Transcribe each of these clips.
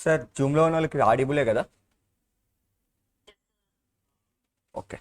Sir జూమ్లో ఉన్న వాళ్ళకి ఆడిబులే కదా? ఓకే.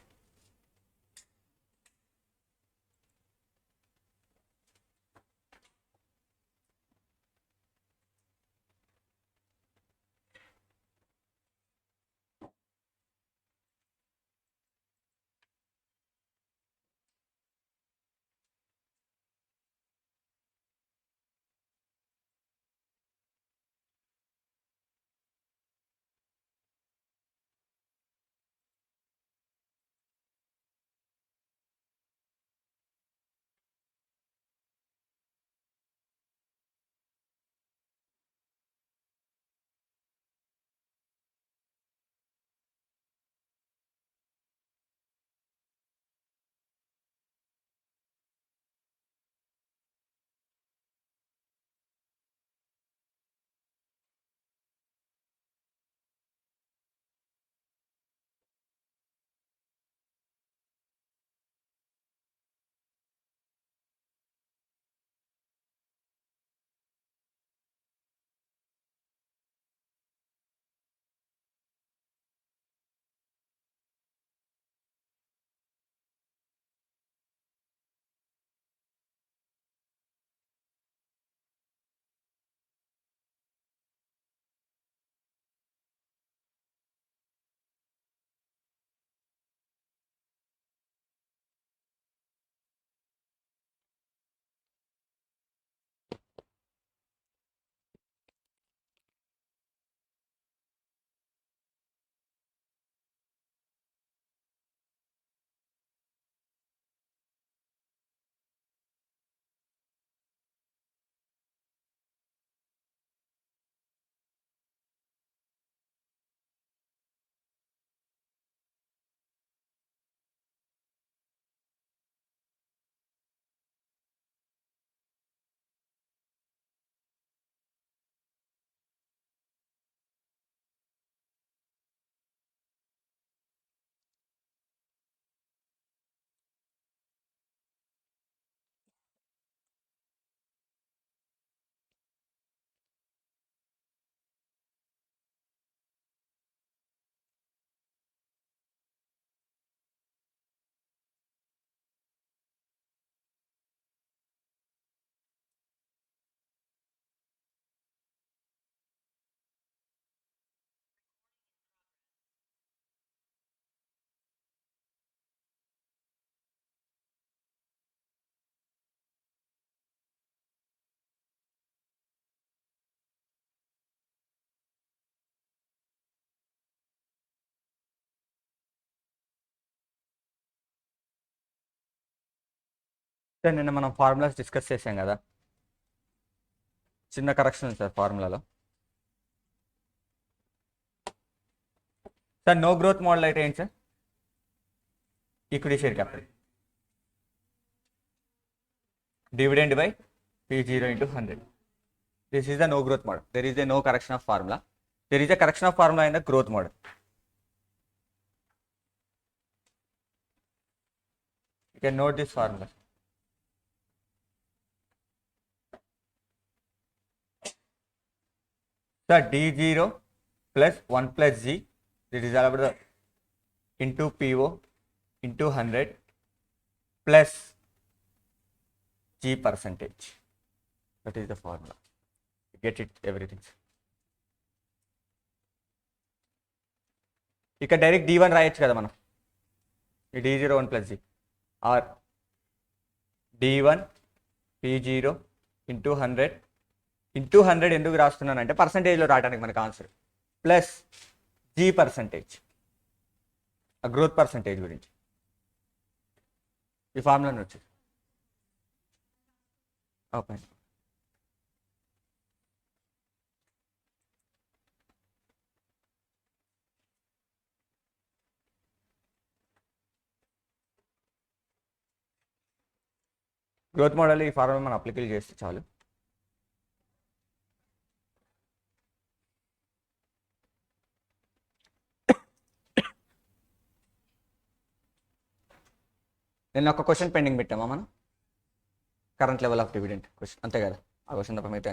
సార్ నిన్న మనం ఫార్ములాస్ డిస్కస్ చేసాం కదా, చిన్న కరెక్షన్ ఉంది సార్ ఫార్ములాలో. సార్ నో గ్రోత్ మోడల్ అయితే ఏంటి sir? Equity share capital dividend by P0 into 100. This is the no growth model. There is a no correction of formula. There is a correction of formula in the growth model. You can note this formula. So D0 plus 1 plus G, this is all about the into PO into 100 plus G percentage. That is the formula. Get it, everything. ఇక direct D1 రాయొచ్చు కదా మనం, ఈ D0 1 plus G or D1 P0 into 100 into 100 ఎందుకు రాస్తున్నానంటే పర్సంటేజ్లో రావడానికి మనకు answer, plus G percentage, ఆ growth percentage గురించి ఈ ఫార్ములా వచ్చి ఓపెన్. గ్రోత్ మోడల్ ఈ ఫార్ములా మనం అప్లికేట్ చేస్తే చాలు. నేను ఒక క్వశ్చన్ పెండింగ్ పెట్టామా మనం, current level of dividend question, అంతే కదా? ఆ క్వశ్చన్ తప్ప మిగతా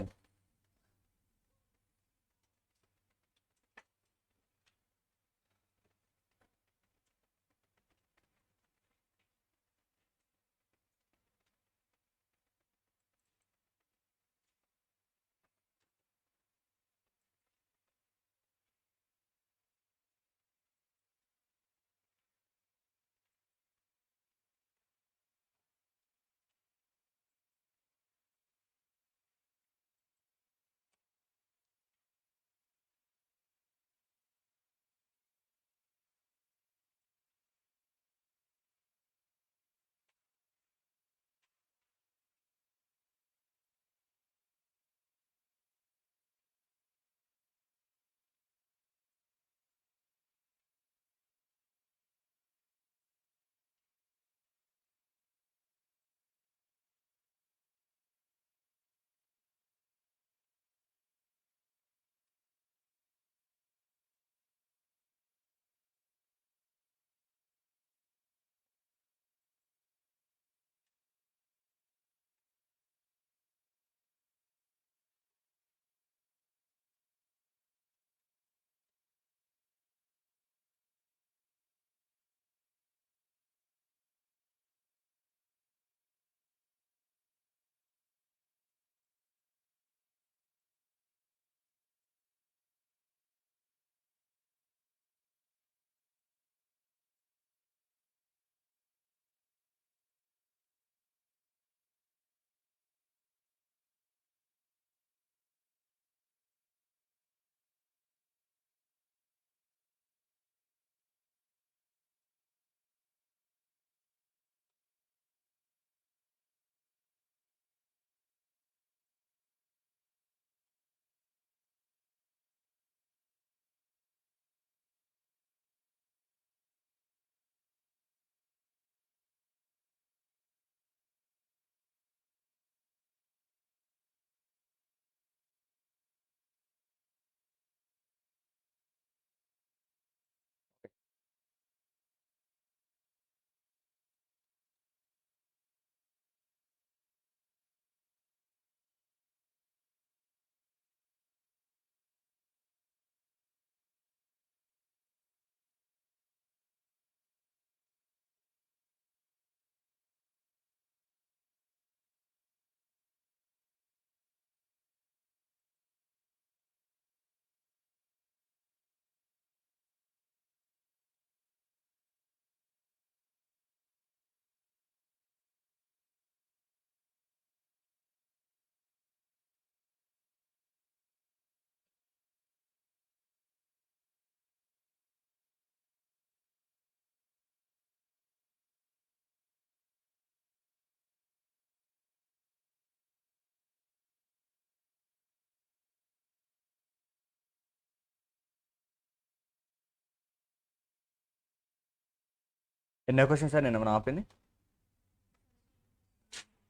ఎన్నో క్వశ్చన్ సార్ నేను మనం ఆపింది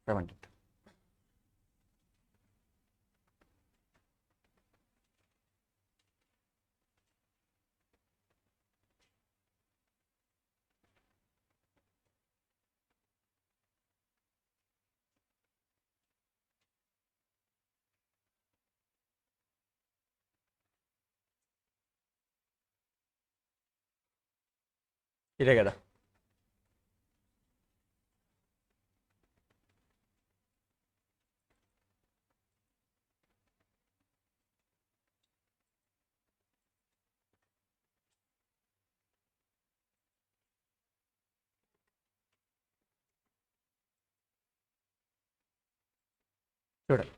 70. ఇదే కదా. చూడండి.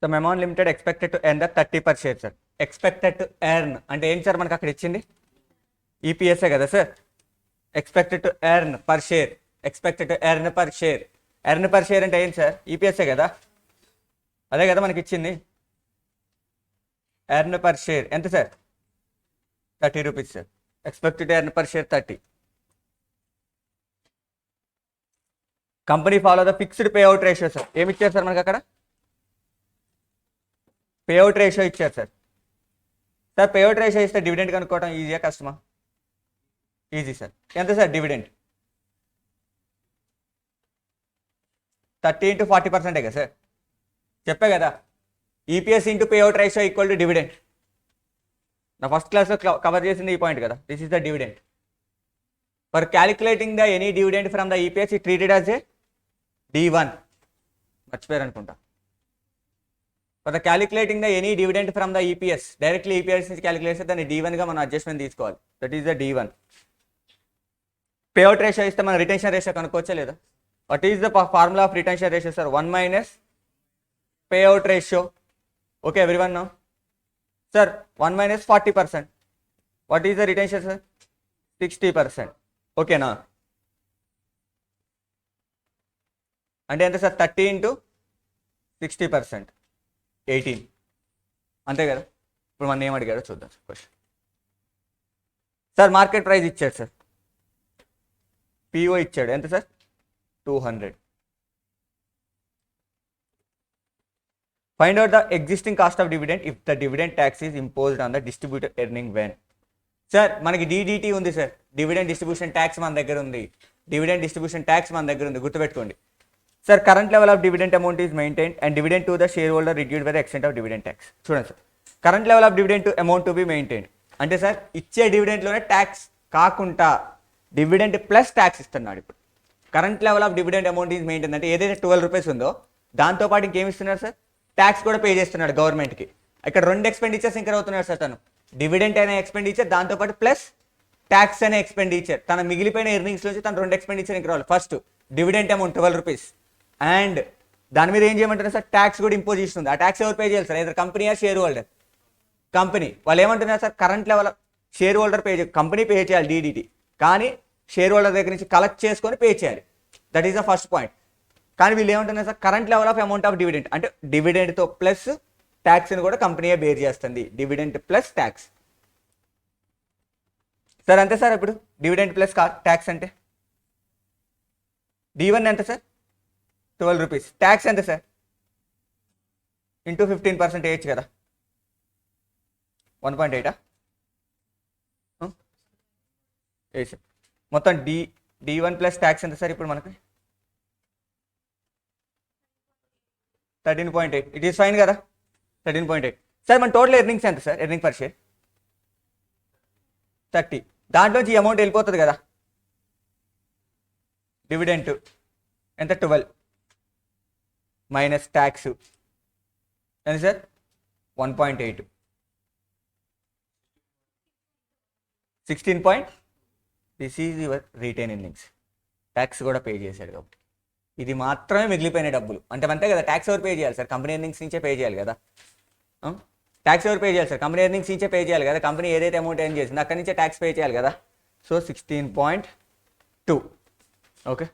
So Memon limited expected to earn the 30 per share sir. Expected to earn అంటే ఏంటి సార్ మనకు అక్కడ ఇచ్చింది? ఈపీఎస్ఏ కదా sir. Expected to earn per share, expected to earn per share. Earn per share అంటే ఏంటి సార్? ఈపీఎస్ఏ కదా, అదే కదా మనకి ఇచ్చింది. ఎర్న్ పర్ షేర్ ఎంత sir? 30 rupees sir. Expected earn per share 30. Company follow the fixed pay out ratio sir. ఏమి ఇచ్చారు సార్ మనకి అక్కడ? పే అవుట్ రేషియో ఇచ్చారు sir. Sir pay out ratio ఇస్తే డివిడెండ్ కనుక్కోవడం ఈజీయా కష్టమా? Easy sir. ఎంత సార్ డివిడెండ్? 30 into 40% కదా సార్. చెప్పే కదా, EPS into pay out ratio equal to dividend. నా ఫస్ట్ క్లాస్లో కవర్ చేసింది ఈ పాయింట్ కదా. This is the dividend. For calculating the any dividend from the EPS it treated as a D1. మర్చిపోయారు అనుకుంటా. For the calculating the any dividend from the EPS, directly EPS నుంచి calculate చేస్తే దాన్ని D1 గా మనం adjustment తీసుకోవాలి. That is the D1. Pay out ratio ఇస్తే మనం రిటెన్షన్ రేషియో కనుక్కోవచ్చా లేదా? What is the formula of retention ratio sir? 1 minus pay out ratio. Okay everyone no sir. 1 minus 40%. What is the retention sir? 60%. ఓకేనా? అంటే ఎంత sir? 30 into 60%, 18. అంతే కదా. ఇప్పుడు మనం ఏం అడిగాడో చూద్దాం క్వశ్చన్. సార్ మార్కెట్ ప్రైస్ ఇచ్చాడు సార్, పిఓ ఇచ్చాడు ఎంత sir? 200. Find out the existing cost of dividend if the dividend tax is imposed on the distributor earning when. Sir మనకి డిడిటి ఉంది సార్, డివిడెండ్ డిస్ట్రిబ్యూషన్ ట్యాక్స్ మన దగ్గర ఉంది. Dividend distribution tax మన దగ్గర ఉంది, గుర్తుపెట్టుకోండి sir. Current level of dividend amount is maintained and dividend to the shareholder reduced by the extent of dividend tax. చూడండి sir, current level of dividend amount to be maintained అంటే sir ఇచ్చే డివిడెంట్లోనే tax కాకుండా dividend plus tax ఇస్తున్నాడు. ఇప్పుడు current level of dividend amount is maintain అంటే ఏదైతే 12 rupees ఉందో దాంతోపాటు ఇంకేమి ఇస్తున్నారు సార్? ట్యాక్స్ కూడా పే చేస్తున్నాడు గవర్నమెంట్కి. ఇక్కడ 2 ఎక్స్పెండిచర్స్ ఇంకా అవుతున్నాడు సార్ తను. డివిడెంట్ అనే ఎక్స్పెండిచర్, దాంతోపాటు ప్లస్ ట్యాక్స్ అనే ఎక్స్పెండిచర్. తన మిగిలిపోయిన ఎర్నింగ్స్ నుంచి తను 2 ఎక్స్పెండిచర్ ఇంకా రావాలి. First dividend amount 12 rupees and దాని మీద ఏం చేయమంటారు సార్? ట్యాక్స్ కూడా ఇంపోజ్ చేస్తుంది. ఆ ట్యాక్స్ ఎవరు పే చేయాలి సార్? ఏదైనా company or shareholder? Company. వాళ్ళు ఏమంటున్నారు sir? Current level shareholder pay చేయాలి, కంపెనీ పే చేయాలి డిడిటి, కానీ షేర్ హోల్డర్ దగ్గర నుంచి కలెక్ట్ చేసుకొని పే చేయాలి. That is the first point. కానీ వీళ్ళు ఏమంటున్నారు sir? Current level of amount of dividend అంటే డివిడెంట్తో ప్లస్ ట్యాక్స్ని కూడా కంపెనీయే బేర్ చేస్తుంది. డివిడెంట్ ప్లస్ ట్యాక్స్ సార్ అంతే సార్. ఇప్పుడు డివిడెంట్ ప్లస్ ట్యాక్స్ అంటే D1 ఎంత సార్? 12 రూపీస్. ట్యాక్స్ ఎంత సార్? ఇంటూ 15% వేయచ్చు కదా. 1.8 సార్. మొత్తం D1 ప్లస్ ట్యాక్స్ ఎంత సార్ ఇప్పుడు మనకి? 13.8. ఇట్ ఈస్ ఫైన్ కదా. 13.8 సార్. మన టోటల్ ఎర్నింగ్స్ ఎంత సార్? Earning per share 30. దాంట్లోంచి ఈ అమౌంట్ వెళ్ళిపోతుంది కదా. డివిడెంట్ ఎంత? 12 మైనస్ ట్యాక్స్ ఎంత sir? 1.8. 16. This is your retain earnings. Tax కూడా పే చేశాడు కాబట్టి ఇది మాత్రమే మిగిలిపోయిన డబ్బులు. అంటే అంతే కదా. ట్యాక్స్ ఎవరు పే చేయాలి సార్? కంపెనీ ఎర్నింగ్స్ నుంచే పే చేయాలి కదా. ట్యాక్స్ ఎవరు పే చేయాలి సార్? కంపెనీ ఎర్నింగ్స్ నుంచే పే చేయాలి కదా. కంపెనీ ఏదైతే అమౌంట్ ఎర్న్ చేసింది అక్కడి నుంచే ట్యాక్స్ పే చేయాలి కదా. సో 16.2. ఓకే.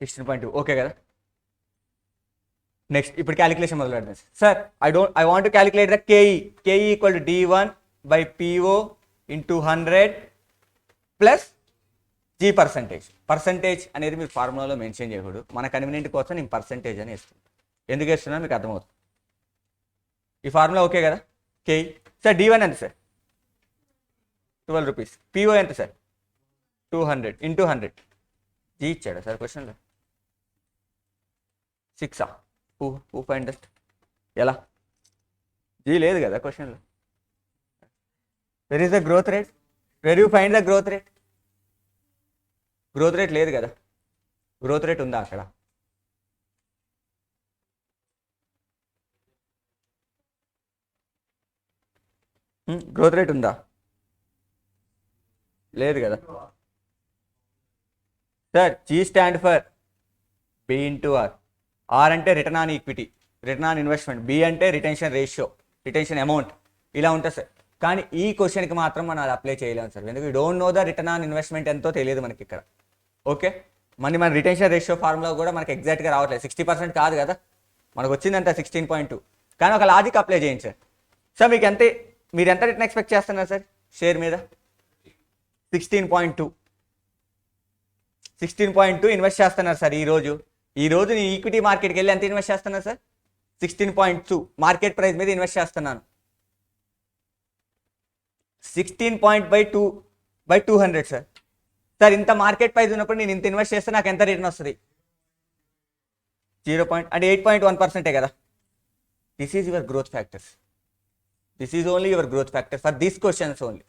16.2 ఓకే కదా. నెక్స్ట్ ఇప్పుడు క్యాలిక్యులేషన్ మొదలు పెడతాం sir. I want to calculate the KE equal to D1 by PO into 100 plus G percentage అనేది మీరు ఫార్ములాలో మెన్షన్ చేయకూడదు. మన కన్వీనియంట్ కోసం నేను పర్సంటేజ్ అని వేస్తున్నాను. ఎందుకు వేస్తున్నా మీకు అర్థమవుతుంది. ఈ ఫార్ములా ఓకే కదా. కేఈ సార్ D1 ఎంత సార్ 12 రూపీస్, PO ఎంత సార్ 200 ఇంటూ 100. G ఇచ్చాడా సార్ క్వశ్చన్లో 6 హూ ఫైండ్ దట్ ఎలా? G లేదు కదా క్వశ్చన్లో. Where is the growth rate? Where you find the growth rate? Growth rate లేదు కదా. గ్రోత్ రేట్ ఉందా అక్కడ? గ్రోత్ రేట్ ఉందా? లేదు కదా sir. G stand for B into R. R అంటే return on equity, return on investment. B అంటే retention ratio, retention amount. ఇలా ఉంటుంది సార్. కానీ ఈ క్వశ్చన్కి మాత్రం మనం అది అప్లై చేయలేము సార్. ఎందుకంటే don't know the return on investment ఎంతో తెలియదు మనకి ఇక్కడ. ఓకే, మన రిటెన్షన్ రేషియో ఫార్ములా కూడా మనకి ఎగ్జాక్ట్గా రావట్లేదు. 60% కాదు కదా మనకు వచ్చిందంట 16.2. కానీ ఒక లాజిక్ అప్లై చేయండి సార్. సార్ మీరు ఎంత రిటర్న్ ఎక్స్పెక్ట్ చేస్తున్నారు సార్ షేర్ మీద? 16.2 ఇన్వెస్ట్ చేస్తున్నారు సార్. ఈ రోజు నేను ఈక్విటీ మార్కెట్కి వెళ్ళి ఎంత ఇన్వెస్ట్ చేస్తున్నారు సార్? 16.2 మార్కెట్ ప్రైస్ మీద ఇన్వెస్ట్ చేస్తున్నాను. 16.2/200 సార్. సార్ ఇంత మార్కెట్ ప్రైస్ ఉన్నప్పుడు నేను ఇంత ఇన్వెస్ట్ చేస్తే నాకు ఎంత రిటర్న్ వస్తుంది? 0 అంటే 8.1% కదా. This is your growth factors. This is only your growth factor for this questions only.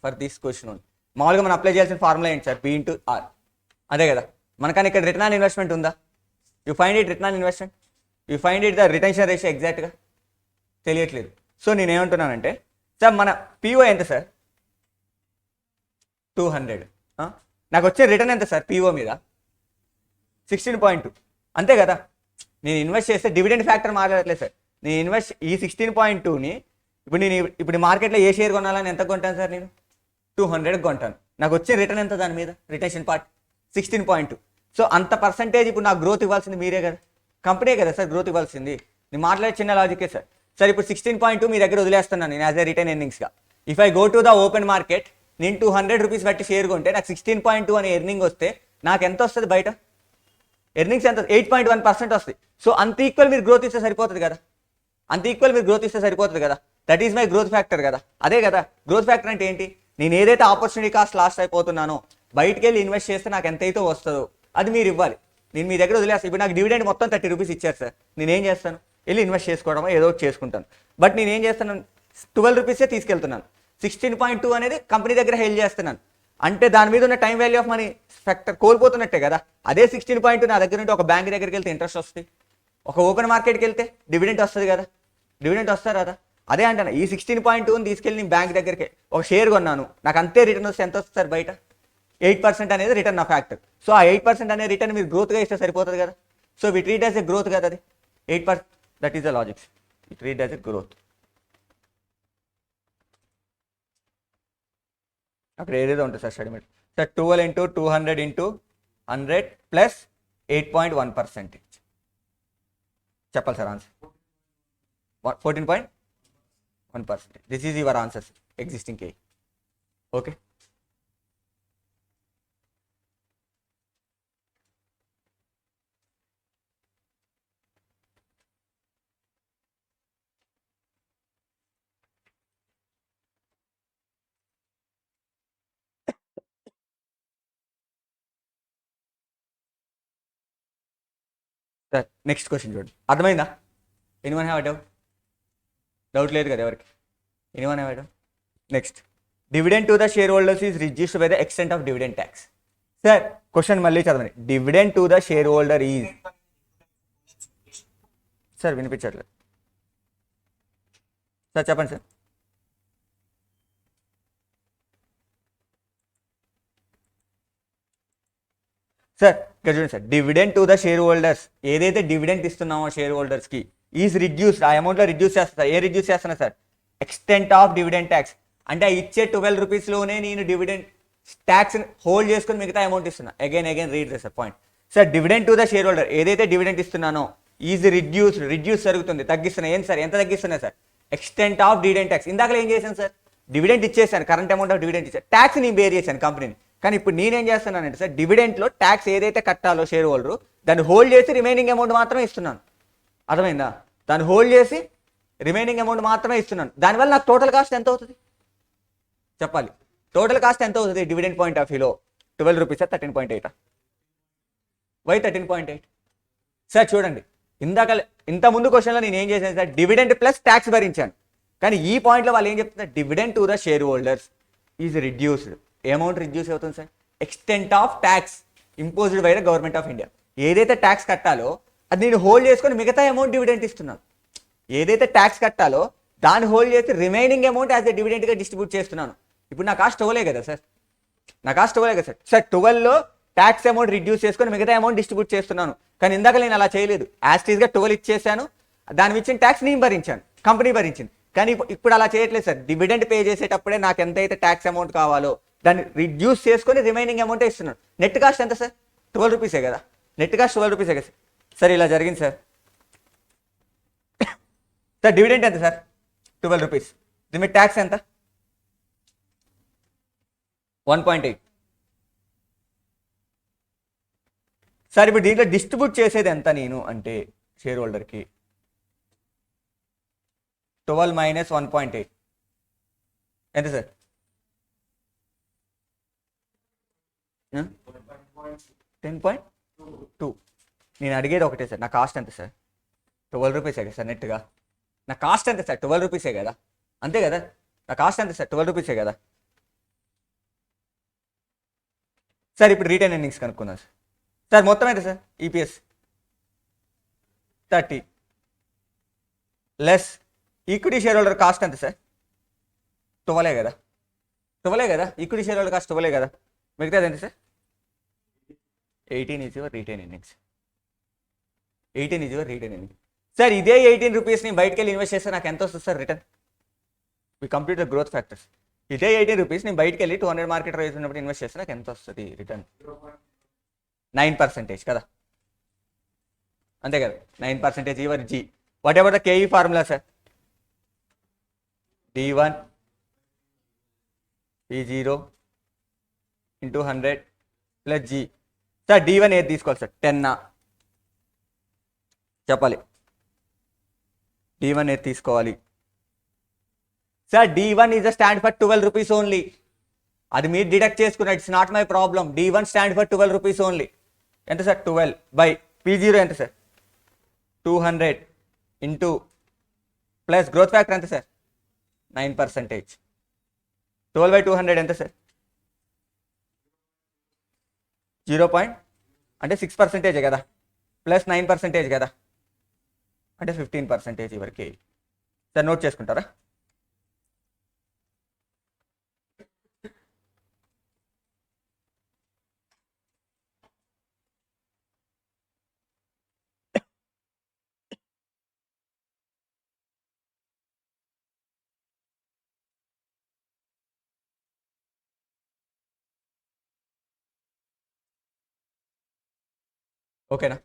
మామూలుగా మనం అప్లై చేయాల్సిన ఫార్ములా ఏంటి సార్? B into are. అదే కదా. మనకని ఇక్కడ రిటర్న్ ఆన్ ఇన్వెస్ట్మెంట్ ఉందా? You find it return on investment, you find it the retention ratio ఎగ్జాక్ట్గా తెలియట్లేదు. సో నేనేమంటున్నానంటే సార్ మన PO ఎంత సార్? 200. నాకు వచ్చే రిటర్న్ ఎంత సార్ PO మీద? 16.2. అంతే కదా. నేను ఇన్వెస్ట్ చేస్తే డివిడెండ్ ఫ్యాక్టర్ మాట్లాడట్లేదు సార్. నేను ఇన్వెస్ట్ ఈ 16.2ని ఇప్పుడు మార్కెట్లో ఏ షేర్ కొనాలని ఎంత కొంటాను సార్? నేను 200 కొంటాను. నాకు వచ్చే రిటర్న్ ఎంత దాని మీద? Retention part 16.2. సో అంత పర్సంటేజ్ ఇప్పుడు నాకు గ్రోత్ ఇవ్వాల్సింది మీరే కదా, కంపెనీ కదా సార్ గ్రోత్ ఇవ్వాల్సింది. నేను మాట్లాడే చిన్న లాజికే సార్. సార్ ఇప్పుడు 16.2 మీ దగ్గర వదిలేస్తున్నాను నేను యాజ్ ఎ రిటర్న్ ఎర్నింగ్స్గా. If I go to the open market, నేను 200 రూపీస్ బట్టి షేర్ కొంటే నాకు 16.2 అనే ఎర్నింగ్ వస్తే నాకు ఎంత వస్తుంది బయట? ఎర్నింగ్స్ ఎంత? 8.1% వస్తుంది. సో అంత ఈక్వల్ మీరు గ్రోత్ ఇస్తే సరిపోతుంది కదా. That is my growth factor కదా. అదే కదా గ్రోత్ ఫ్యాక్టర్ అంటే ఏంటి? నేను ఏదైతే ఆపర్చునిటీ కాస్ట్ లాస్ట్ అయిపోతున్నానో బయటికి వెళ్ళి ఇన్వెస్ట్ చేస్తే నాకు ఎంతైతే వస్తుందో అది మీరు ఇవ్వాలి. నేను మీ దగ్గర వదిలేస్తాను. ఇప్పుడు నాకు డివిడెండ్ మొత్తం 30 రూపీస్ ఇచ్చారు సార్. నేనేం చేస్తాను? వెళ్ళి ఇన్వెస్ట్ చేసుకోవడమో ఏదో ఒకటి చేసుకుంటాను. బట్ నేనేం చేస్తాను? 12 రూపీసే తీసుకెళ్తున్నాను. 16.2 అనేది కంపెనీ దగ్గర హెల్డ్ చేస్తున్నాను. అంటే దాని మీద ఉన్న time value of money factor కోల్పోతున్నట్టే కదా. అదే 16.2 నా దగ్గర నుండి ఒక బ్యాంక్ దగ్గరికి వెళ్తే ఇంట్రెస్ట్ వస్తుంది, ఒక ఓపెన్ మార్కెట్కి వెళ్తే డివిడెంట్ వస్తుంది కదా. డివిడెంట్ వస్తారు కదా. అదే అంటాను, ఈ 16.2ని తీసుకెళ్ళి నేను బ్యాంక్ దగ్గరికి ఒక షేర్ కొన్నాను, నాకు అంతే రిటర్న్ వస్తే ఎంత వస్తుంది సార్ బయట? 8% అనేది రిటర్న్ నా ఫ్యాక్టర్. సో ఆ 8% అనే రిటర్న్ మీరు గ్రోత్గా ఇస్తే సరిపోతుంది కదా. So we treat as a growth కదా అది 8%. That is the logics. We treat as a growth. అక్కడ ఏదేదో ఉంటుంది sir study material sir. 12 into 200 into 100 plus 8.1% చెప్పాలి sir answer. 14.1%. This is your answer existing K. Okay. Sir next question చూడండి. అర్థమైందా? Anyone have doubt? Doubt లేదు కదా ఎవరికి? Anyone have doubt? Next, dividend to the share holders is reduced by the extent of dividend tax. Sir question మళ్ళీ చదవండి. Dividend to the share holder is, sir వినిపించట్లేదు sir, చెప్పండి sir. Sir ఇక్కడ చూడండి sir, dividend to the share holders, ఏదైతే dividend ఇస్తున్నామో share హోల్డర్స్కి is reduced, ఆ అమౌంట్లో reduce చేస్తా. ఏ reduce చేస్తున్నా sir? Extent of dividend tax. అంటే ఆ ఇచ్చే 12 రూపీస్లోనే నేను డివిడెండ్ ట్యాక్స్ హోల్డ్ చేసుకుని మిగతా అమౌంట్ ఇస్తున్నా. Again read sir point. Sir dividend to the shareholder, ఏదైతే డివిడెంట్ ఇస్తున్నానో ఈజ్ రిడ్యూస్ జరుగుతుంది, తగ్గిస్తున్నా. ఏం సార్, ఎంత తగ్గిస్తున్నా sir? Extent of dividend tax. ఇందాక ఏం చేశాను సార్? డివిడెంట్ ఇచ్చేసాను, కరెంట్ అమౌంట్ ఆఫ్ డివిడెంట్ ఇచ్చాను, ట్యాక్స్ నేను బేర్ చేశాను కంపెనీని. కానీ ఇప్పుడు నేనేం చేస్తున్నానంటే సార్, డివిడెంట్లో ట్యాక్స్ ఏదైతే కట్టాలో షేర్ హోల్డర్, దాన్ని హోల్డ్ చేసి రిమైనింగ్ అమౌంట్ మాత్రమే ఇస్తున్నాను. అర్థమైందా? దాన్ని హోల్డ్ చేసి రిమైనింగ్ అమౌంట్ మాత్రమే ఇస్తున్నాను. దానివల్ల నాకు టోటల్ కాస్ట్ ఎంత అవుతుంది చెప్పాలి? టోటల్ కాస్ట్ ఎంత అవుతుంది డివిడెండ్ పాయింట్ ఆఫ్ వ్యూలో? 12 రూపీస్, 13.8. వై 13.8? సార్ చూడండి, ఇంత ముందు క్వశ్చన్లో నేను ఏం చేశాను సార్, డివిడెండ్ ప్లస్ ట్యాక్స్ భరించాను. కానీ ఈ పాయింట్లో వాళ్ళు ఏం చెప్తున్నారు, dividend to the share holders is reduced. ఏ అమౌంట్ రిడ్యూస్ అవుతుంది sir? Extent of tax imposed by the government of India. ఏదైతే ట్యాక్స్ కట్టాలో అది నేను హోల్డ్ చేసుకొని మిగతా అమౌంట్ డివిడెంట్ ఇస్తున్నాను. ఏదైతే ట్యాక్స్ కట్టాలో దాన్ని హోల్డ్ చేసి రిమైనింగ్ అమౌంట్ యాజ్ ఎ డివిడెంట్గా డిస్ట్రిబ్యూట్ చేస్తున్నాను. ఇప్పుడు నా కాస్ట్ 12 కదా సార్? నా కాస్ట్ 12 కదా సార్? సార్ 12లో ట్యాక్స్ అమౌంట్ రిడ్యూస్ చేసుకొని మిగతా అమౌంట్ డిస్ట్రిబ్యూట్ చేస్తున్నాను. కానీ ఇందాక నేను అలా చేయలేదు. యాస్టీస్గా 12 ఇచ్చేసాను, దాని ఇచ్చిన ట్యాక్స్ నేను భరించాను, కంపెనీ భరించింది. కానీ ఇప్పుడు అలా చేయట్లేదు సార్. డివిడెంట్ పే చేసేటప్పుడే నాకు ఎంతైతే ట్యాక్స్ అమౌంట్ కావాలో దాన్ని రిడ్యూస్ చేసుకొని రిమైనింగ్ అమౌంటే ఇస్తున్నాను. నెట్ కాస్ట్ ఎంత సార్? 12 రూపీసే కదా? నెట్ కాస్ట్ 12 రూపీసే కదా సార్? ఇలా జరిగింది సార్. సార్ డివిడెంట్ ఎంత సార్? 12 రూపీస్. దీని మీద ట్యాక్స్ ఎంత? 1.8. సార్ ఇప్పుడు దీంట్లో డిస్ట్రిబ్యూట్ చేసేది ఎంత నేను అంటే షేర్ హోల్డర్కి? 12 మైనస్ 1.8 ఎంత సార్? 10.2. నేను అడిగేది ఒకటే సార్, నా కాస్ట్ ఎంత సార్? 12 రూపీసే కదా సార్ నెట్గా? నా కాస్ట్ ఎంత సార్? 12 రూపీసే కదా? అంతే కదా? నా కాస్ట్ ఎంత సార్? 12 రూపీసే కదా సార్? ఇప్పుడు రిటైన్ ఎర్నింగ్స్ కనుక్కున్నాను సార్. సార్ మొత్తం ఎంత sir? EPS 30 less equity share holder cost ఎంత సార్? 12 కదా? 12 కదా? ఈక్విటీ షేర్ హోల్డర్ కాస్ట్ 12 కదా? మిగతాది ఎంత sir? 18 is your retain earnings. 18 is your retain earnings. Sir ఇదే 18 రూపీస్ని బయటకు వెళ్ళి ఇన్వెస్ట్ చేస్తే నాకు ఎంత వస్తుంది sir return? We complete the growth factors. ఇదే 18 రూపీస్ నేను బయటకు వెళ్ళి 200 మార్కెట్ రైజ్ ఉన్నప్పుడు ఇన్వెస్ట్ చేస్తే నాకు ఎంత వస్తుంది రిటర్న్? 9% కదా? అంతే కదా? 9% your g. Whatever the KE formula sir? D1 P0 into 100 plus g. Sir D1 ఏది తీసుకోవాలి సార్? 10 చెప్పాలి? D1 ఏది తీసుకోవాలి sir? D1 is a stand for 12 rupees only. అది మీరు డిడక్ట్ చేసుకున్న, it's not my problem. D1 stand for 12 rupees only. ఎంత sir? 12 by P0 ఎంత sir? 200 into plus growth factor ఎంత సార్? 9%. 12 బై 200 ఎంత సార్? 0 అంటే 6% కదా? ప్లస్ 9% కదా? అంటే 15% వరకు సార్. నోట్ చేసుకుంటారా? ఓకేనా?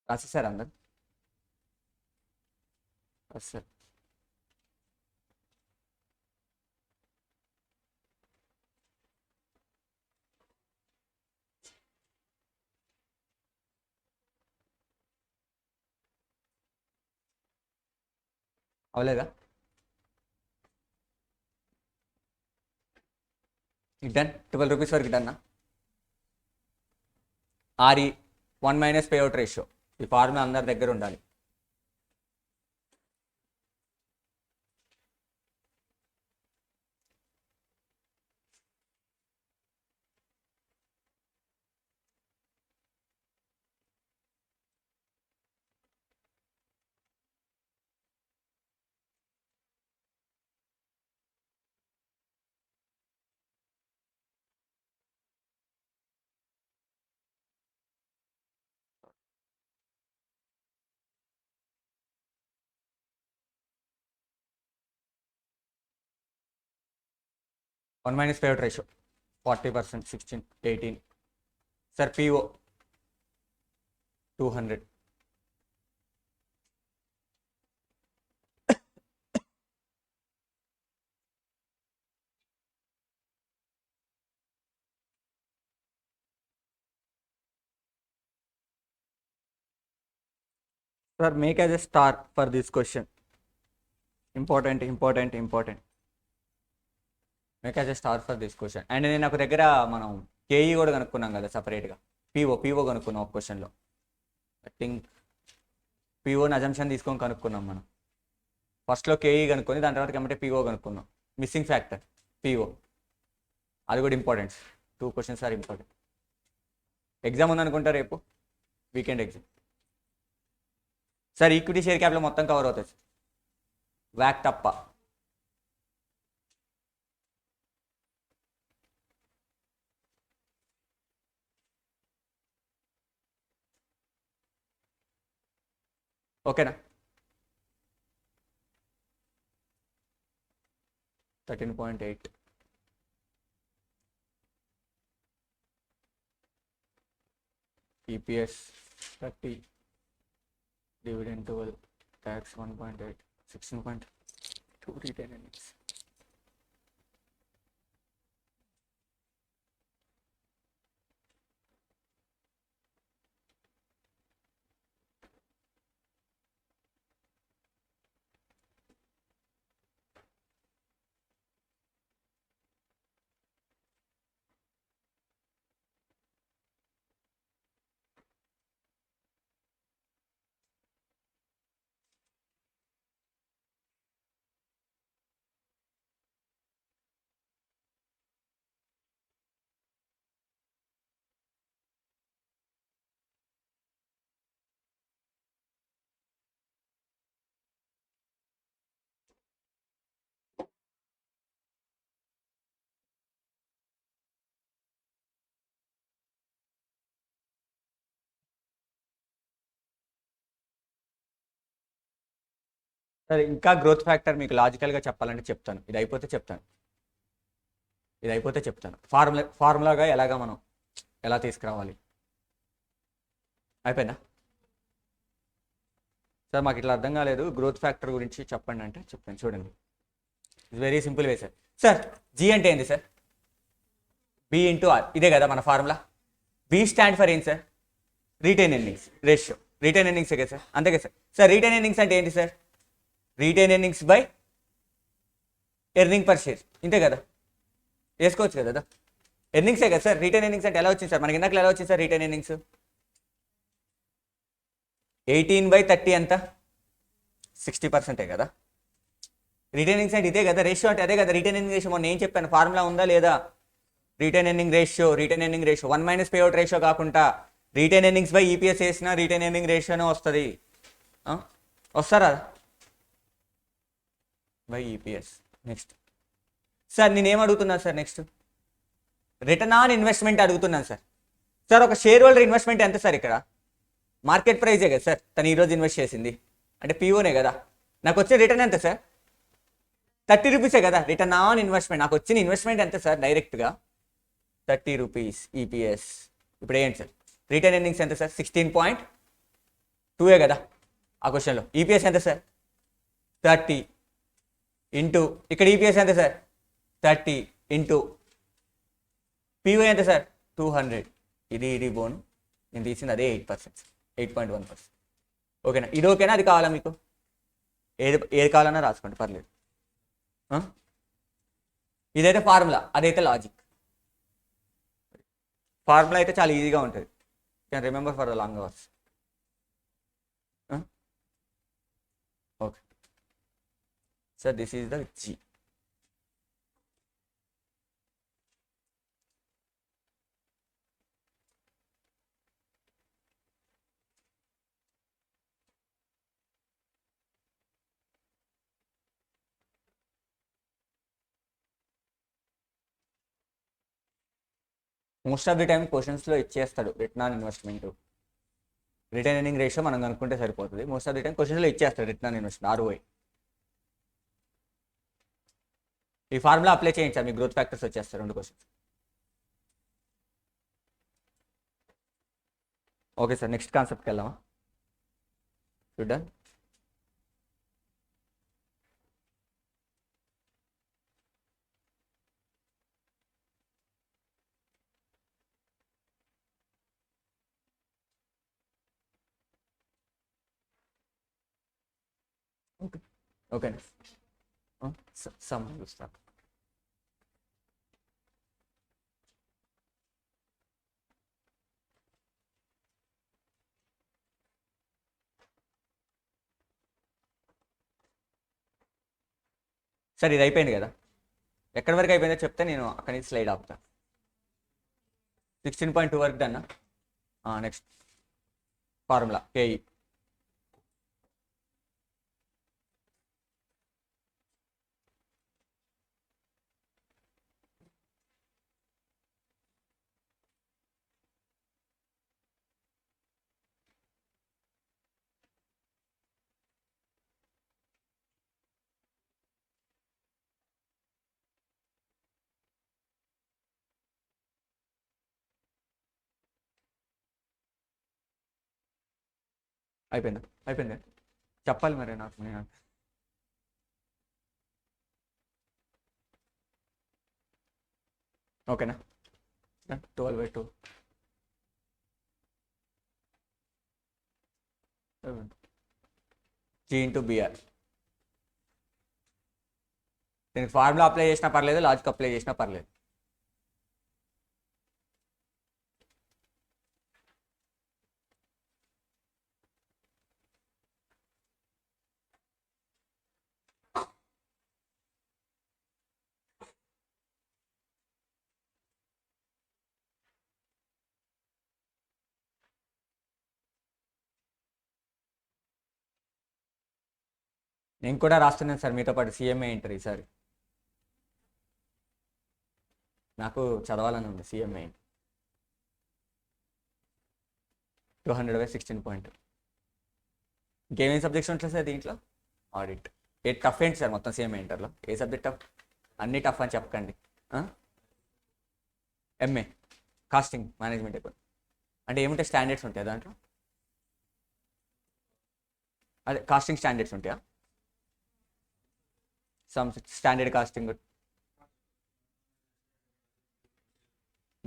రాసేసారు అందరు? సార్ అవలేదా? డన్. 12 రూపీస్ వరకు డన్నా. RE 1 minus payout ratio. ఈ ఫార్ములా అందరి దగ్గర ఉండాలి. One minus payout ratio 40%, 16, 18. Sir PO 200. Sir, make as a star for this question. Important. Make as a star for this question. And నేను నాకు దగ్గర మనం కేఈ కూడా కనుక్కున్నాం కదా సపరేట్గా. పిఓ కనుక్కున్నాం ఒక క్వశ్చన్లో. ఐ థింక్ పిఓని అజంప్షన్ తీసుకొని కనుక్కున్నాం మనం. ఫస్ట్లో కేఈ కనుక్కొని దాని తర్వాత కమిటే పిఓ కనుక్కున్నాం. మిస్సింగ్ ఫ్యాక్టర్ పిఓ, అది కూడా important. 2 questions are important. Exam ఉందనుకుంటా రేపు, weekend exam. Sir equity share capital మొత్తం కవర్ అవుతుంది వ్యాక్ తప్ప. ఓకేనా? 13.8. EPS 30, dividend 12, tax 1.8, 16.2 retained earnings. సరే, ఇంకా గ్రోత్ ఫ్యాక్టర్ మీకు లాజికల్గా చెప్పాలంటే చెప్తాను. ఇది అయిపోతే చెప్తాను. ఫార్ములాగా ఎలాగా మనం ఎలా తీసుకురావాలి. అయిపోయిందా సార్? మాకు ఇట్లా అర్థం కాలేదు, గ్రోత్ ఫ్యాక్టర్ గురించి చెప్పండి అంటే చెప్తాను. చూడండి, it's very simple way sir. Sir g అంటే ఏంటి సార్? బి ఇంటూ ఆర్, ఇదే కదా మన ఫార్ములా. బి స్టాండ్ ఫర్ ఏంటి sir? Retain earnings ratio. Retain earnings కదా సార్, అంతే కదా సార్? సార్ రిటైన్ ఎర్నింగ్స్ అంటే ఏంటి sir? Retain earnings by earning per share, ఇంతే కదా? వేసుకోవచ్చు కదా ఎర్నింగ్సే కదా సార్. రిటైన్ ఎర్నింగ్స్ అంటే ఎలా వచ్చింది సార్ మనకి? ఇందాక ఎలా వచ్చింది సార్ రిటైన్ ఎర్నింగ్స్? 18/30 ఎంత? 60% కదా. రిటైన్ ఎర్నింగ్స్ అంటే ఇదే కదా, రేషియో అంటే అదే కదా. రిటైన్ ఎర్నింగ్ రేషియో మొన్న ఏం చెప్పాను, ఫార్ములా ఉందా లేదా? Retain earning ratio 1 minus payout ratio కాకుండా రిటైన్ ఎర్నింగ్స్ బై ఈపీఎస్ వేసిన రిటైన్ ఎర్నింగ్ రేషియోనే వస్తుంది. వస్తారా? By EPS. నెక్స్ట్ సార్ నేనేం అడుగుతున్నా sir? Next return on investment అడుగుతున్నాను సార్. సార్ ఒక షేర్ హోల్డర్ ఇన్వెస్ట్మెంట్ ఎంత సార్? ఇక్కడ మార్కెట్ ప్రైజే కదా సార్ తను ఈరోజు ఇన్వెస్ట్ చేసింది, అంటే పిఓనే కదా. నాకు వచ్చే రిటర్న్ ఎంత సార్? 30 రూపీసే కదా రిటర్న్ ఆన్ ఇన్వెస్ట్మెంట్. నాకు వచ్చిన ఇన్వెస్ట్మెంట్ ఎంత సార్? డైరెక్ట్గా 30 రూపీస్ ఈపీఎస్. ఇప్పుడు ఏంటి సార్ రిటర్న్ ఎర్నింగ్స్ ఎంత సార్? 16.2 కదా ఆ క్వశ్చన్లో. ఈపీఎస్ ఎంత సార్? 30 ఇంటూ ఇక్కడ ఈపీఎస్ ఎంత సార్? 30 ఇంటూ పిఓ ఎంత సార్? 200. ఇది బోను నేను తీసింది అదే 8%, 8.1%. ఓకేనా? ఇది ఓకేనా? అది కావాలా మీకు? ఏది కావాలన్నా రాసుకోండి, పర్లేదు. ఇదైతే ఫార్ములా, అదైతే లాజిక్. ఫార్ములా అయితే చాలా ఈజీగా ఉంటుంది, can remember for the long hours. Okay sir, this is the G. Most of the time క్వశ్చన్స్లో ఇచ్చేస్తాడు return on investment, retaining ratio మనం కనుక్కుంటే సరిపోతుంది. మోస్ట్ ఆఫ్ ది టైం క్వశ్చన్స్లో ఇచ్చేస్తాడు రిటర్న్ ఆన్ ఇన్వెస్ట్మెంట్, ఆర్ఓఐ. ఈ ఫార్ములా అప్లై చేయించాలి, మీ గ్రోత్ ఫ్యాక్టర్స్ వచ్చేస్తారు 2 క్వశ్చన్స్. ఓకే సార్, నెక్స్ట్ కాన్సెప్ట్కి వెళ్దామా? చూద్దాం. ఓకే ఓకే సమ్ చూస్తాను. సార్ ఇది అయిపోయింది కదా, ఎక్కడి వరకు అయిపోయిందో చెప్తే నేను అక్కడి నుంచి స్లైడ్ ఆపుతాను. 16.2 వరకు డన్నా. Next formula K E. అయిపోయిందా? అయిపోయింది చెప్పాలి మరి నాకు. నేను ఓకేనా? 12/2 జీ ఇంటూ బిఆర్. దీనికి ఫార్ములా అప్లై చేసినా పర్లేదు, లాజిక్ అప్లై చేసినా పర్లేదు. నేను కూడా రాస్తున్నాను సార్ మీతో పాటు, సిఎంఏ ఇంటర్ ఈసారి. నాకు చదవాలని ఉంది సిఎంఏ 200/16. ఇంకేమేమి సబ్జెక్ట్స్ ఉంటాయి సార్ దీంట్లో? ఆడిట్. ఏ టఫ్ ఏంటి సార్ మొత్తం సిఎంఏ ఇంటర్లో? ఏ సబ్జెక్ట్ టఫ్? అన్నీ టఫ్ అని చెప్పకండి. ఎంఏ కాస్టింగ్ మేనేజ్మెంట్ ఎక్కువ అంటే ఏముంటాయి? స్టాండర్డ్స్ ఉంటాయి దాంట్లో? అదే కాస్టింగ్ స్టాండర్డ్స్ ఉంటాయా? సమ్ స్టాండర్డ్ కాస్టింగ్,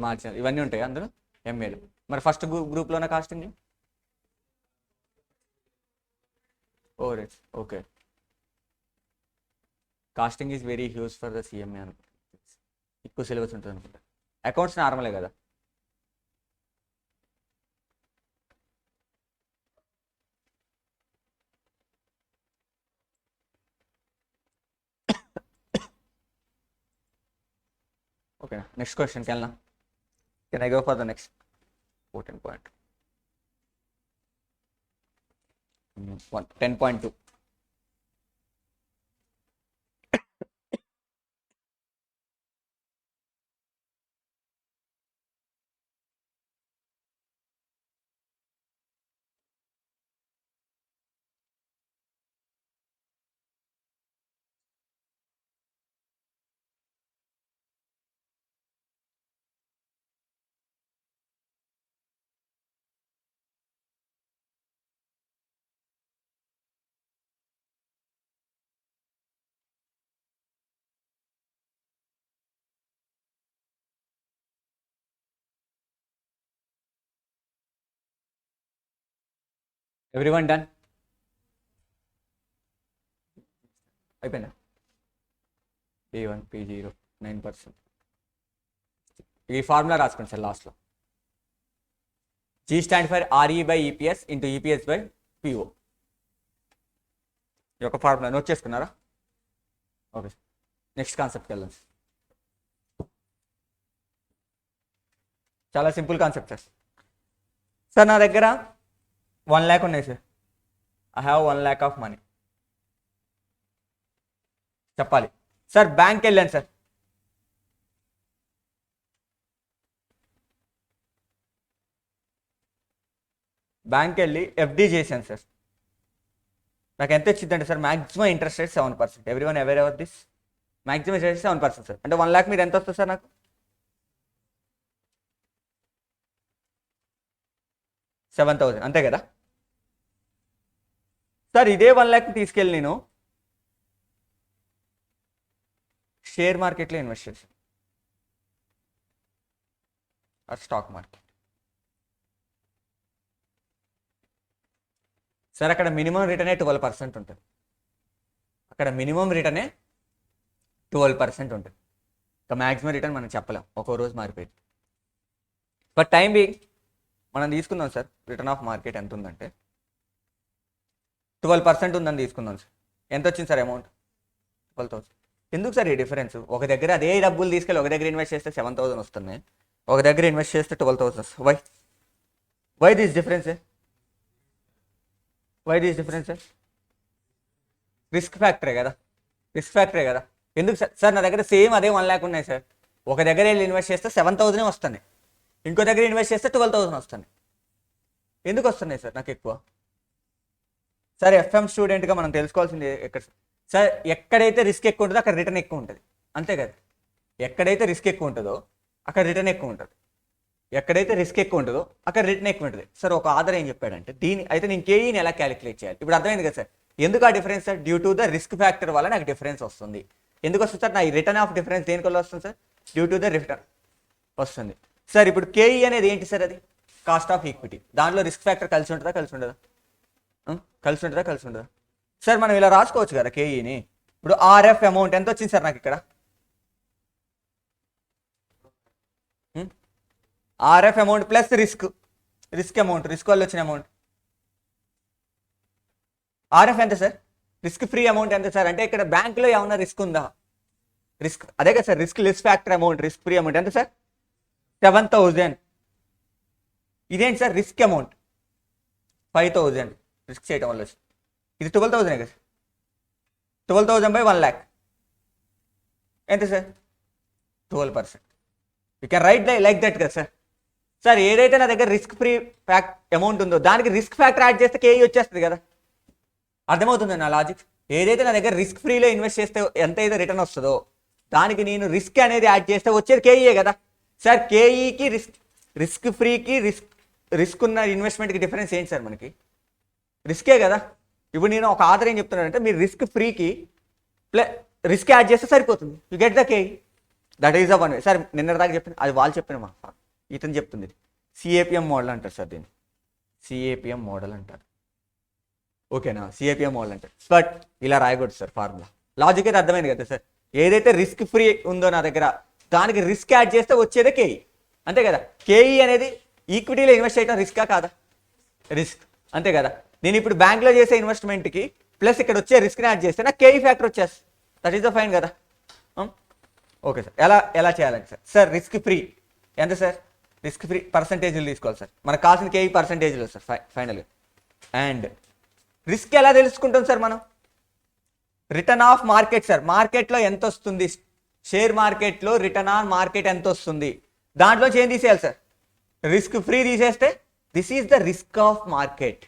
మార్జినల్, ఇవన్నీ ఉంటాయి అందులో ఎంఏలో. మరి ఫస్ట్ గ్రూప్లోనే costing? Overage. Okay, costing is very huge for the CMA అనుకుంటా, ఎక్కువ సిలబస్ ఉంటుంది అనుకుంటా. అకౌంట్స్ నార్మలే కదా? ఓకేనా, నెక్స్ట్ క్వశ్చన్కి వెళ్దాం. Can I go for the next 14 point 10.2. Everyone done? అయిపోయిందా? P1 P0 9%. ఈ ఫార్ములా రాసుకోండి సార్ లాస్ట్లో. G stand for RE by EPS into EPS by PO. ఈ యొక్క ఫార్ములా నోట్ చేసుకున్నారా? ఓకే, నెక్స్ట్ కాన్సెప్ట్కి వెళ్దాం. చాలా సింపుల్ కాన్సెప్ట్ సార్. సార్ నా దగ్గర 1 lakh ఉన్నాయి sir. I have 1 lakh of money. చెప్పాలి సార్. బ్యాంక్కి వెళ్ళాను సార్. బ్యాంక్కి వెళ్ళి FD చేశాను సార్. నాకు ఎంత వచ్చిందంటే sir maximum interest rate 7%. Everyone aware our this. Maximum interest rate 7% sir. అంటే 1 lakh మీరు ఎంత వస్తుంది సార్ నాకు? 7,000 అంతే కదా సార్. ఇదే 1 lakh తీసుకెళ్ళి నేను షేర్ మార్కెట్లో ఇన్వెస్ట్ చేశాను, స్టాక్ మార్కెట్. సార్ అక్కడ మినిమం రిటర్నే 12% ఉంటుంది. అక్కడ మినిమం రిటర్నే 12% ఉంటుంది. ఇంకా మ్యాక్సిమం రిటర్న్ మనం చెప్పలేం, ఒక్కో రోజు మారిపోయింది. బట్ టైం బీయింగ్ మనం తీసుకుందాం సార్. రిటర్న్ ఆఫ్ మార్కెట్ ఎంత ఉందంటే 12% ఉందని తీసుకుందాం సార్. ఎంత వచ్చింది సార్ అమౌంట్? 12,000. ఎందుకు సార్ ఈ డిఫరెన్స్? ఒక దగ్గర అదే డబ్బులు తీసుకెళ్ళి ఒక దగ్గర ఇన్వెస్ట్ చేస్తే 7,000 వస్తున్నాయి, ఒక దగ్గర ఇన్వెస్ట్ చేస్తే 12,000 వస్తుంది. Why this difference? Why this difference? Risk ఫ్యాక్టరే కదా, రిస్క్ ఫ్యాక్టరే కదా. ఎందుకు సార్? సార్ నా దగ్గర సేమ్ అదే 1 lakh ఉన్నాయి సార్. ఒక దగ్గర వెళ్ళి ఇన్వెస్ట్ చేస్తే 7,000 వస్తున్నాయి, ఇంకో దగ్గర ఇన్వెస్ట్ చేస్తే 12,000 వస్తున్నాయి. ఎందుకు వస్తున్నాయి సార్ నాకు ఎక్కువ? సార్ FM స్టూడెంట్గా మనం తెలుసుకోవాల్సింది ఎక్కడ సార్? ఎక్కడైతే రిస్క్ ఎక్కువ ఉంటుందో అక్కడ రిటర్న్ ఎక్కువ ఉంటుంది, అంతే కదా. ఎక్కడైతే రిస్క్ ఎక్కువ ఉంటుందో అక్కడ రిటర్న్ ఎక్కువ ఉంటుంది, ఎక్కడైతే రిస్క్ ఎక్కువ ఉంటుందో అక్కడ రిటర్న్ ఎక్కువ ఉంటుంది. సార్ ఒక ఆధార్ ఏం చెప్పాడంటే దీని అయితే నేను KEని ఎలా క్యాలిక్యులేట్ చేయాలి? ఇప్పుడు అర్థమైంది కదా సార్. ఎందుకు ఆ difference sir? Due to the risk factor వల్ల నాకు డిఫరెన్స్ వస్తుంది. ఎందుకు వస్తుంది సార్? నా రిటర్న్ ఆఫ్ డిఫరెన్స్ దేనివల్ల వస్తుంది sir? Due to the return వస్తుంది సార్. ఇప్పుడు KE అనేది ఏంటి సార్? అది కాస్ట్ ఆఫ్ ఈక్విటీ. దాంట్లో రిస్క్ ఫ్యాక్టర్ కలిసి ఉంటుందా కలిసి ఉండదా? కలిసి ఉంటుందా కలిసి ఉండదా? సార్ మనం ఇలా రాసుకోవచ్చు కదా KEని. ఇప్పుడు RF అమౌంట్ ఎంత వచ్చింది సార్ నాకు ఇక్కడ? RF amount plus risk amount, risk వల్ల వచ్చిన అమౌంట్. RF ఎంత సార్? రిస్క్ ఫ్రీ అమౌంట్ ఎంత సార్? అంటే ఇక్కడ బ్యాంక్లో ఏమన్నా రిస్క్ ఉందా? రిస్క్ అదే కదా sir. Risk less factor amount, risk free amount ఎంత సార్? 7,000. ఇదేంటి సార్? రిస్క్ అమౌంట్ 5,000 రిస్క్ చేయడం వల్ల వచ్చింది. ఇది 12,000 కదా. 12,000 బై 1 lakh ఎంత sir? 12%. You can right like that కదా సార్. సార్ ఏదైతే నా దగ్గర రిస్క్ ఫ్రీ అమౌంట్ ఉందో దానికి రిస్క్ ఫ్యాక్టర్ యాడ్ చేస్తే KE వచ్చేస్తుంది కదా. అర్థమవుతుంది నా లాజిక్? ఏదైతే నా దగ్గర రిస్క్ ఫ్రీలో ఇన్వెస్ట్ చేస్తే ఎంత అయితే రిటర్న్ వస్తుందో దానికి నేను రిస్క్ అనేది యాడ్ చేస్తే వచ్చేది KE కదా సార్. KEకి రిస్క్ ఫ్రీకి రిస్క్ ఉన్న ఇన్వెస్ట్మెంట్కి డిఫరెన్స్ ఏంటి సార్? మనకి రిస్కే కదా. ఇప్పుడు నేను ఒక ఆధార్ ఏం చెప్తున్నానంటే మీరు రిస్క్ ఫ్రీకి రిస్క్ యాడ్ చేస్తే సరిపోతుంది. You get the KE. That is the one way sir. నిన్న దాకా చెప్పిన అది వాళ్ళు చెప్పిన మా ఇతను చెప్తుంది. CAPM మోడల్ అంటారు సార్ దీన్ని. CAPM మోడల్ అంటారు. ఓకేనా? CAPM మోడల్ అంటారు. బట్ ఇలా రాయకూడదు సార్ ఫార్ములా. లాజిక్ అయితే అర్థమైంది కదా సార్. ఏదైతే రిస్క్ ఫ్రీ ఉందో నా దగ్గర దానికి రిస్క్ యాడ్ చేస్తే వచ్చేదే KE, అంతే కదా. KE అనేది ఈక్విటీలో ఇన్వెస్ట్ చేయడం రిస్కా కాదా? రిస్క్, అంతే కదా. నేను ఇప్పుడు బ్యాంక్లో చేసే ఇన్వెస్ట్మెంట్కి ప్లస్ ఇక్కడ వచ్చే రిస్క్ని యాడ్ చేస్తే నాకు KE ఫ్యాక్టర్ వచ్చేస్తుంది. దట్ ఈస్ ద ఫైన్ కదా. Okay sir. ఎలా చేయాలండి సార్? సార్ రిస్క్ ఫ్రీ ఎంత సార్? రిస్క్ ఫ్రీ పర్సంటేజ్లు తీసుకోవాలి సార్. మనకు కావాల్సిన KE పర్సంటేజ్లు సార్ ఫైనల్గా. అండ్ రిస్క్ ఎలా తెలుసుకుంటాం సార్ మనం? Return of market sir. మార్కెట్లో ఎంత వస్తుంది? షేర్ మార్కెట్లో రిటర్న్ ఆన్ మార్కెట్ ఎంత వస్తుంది? దాంట్లో ఏం తీసేయాలి సార్? రిస్క్ ఫ్రీ తీసేస్తే this is the risk of market.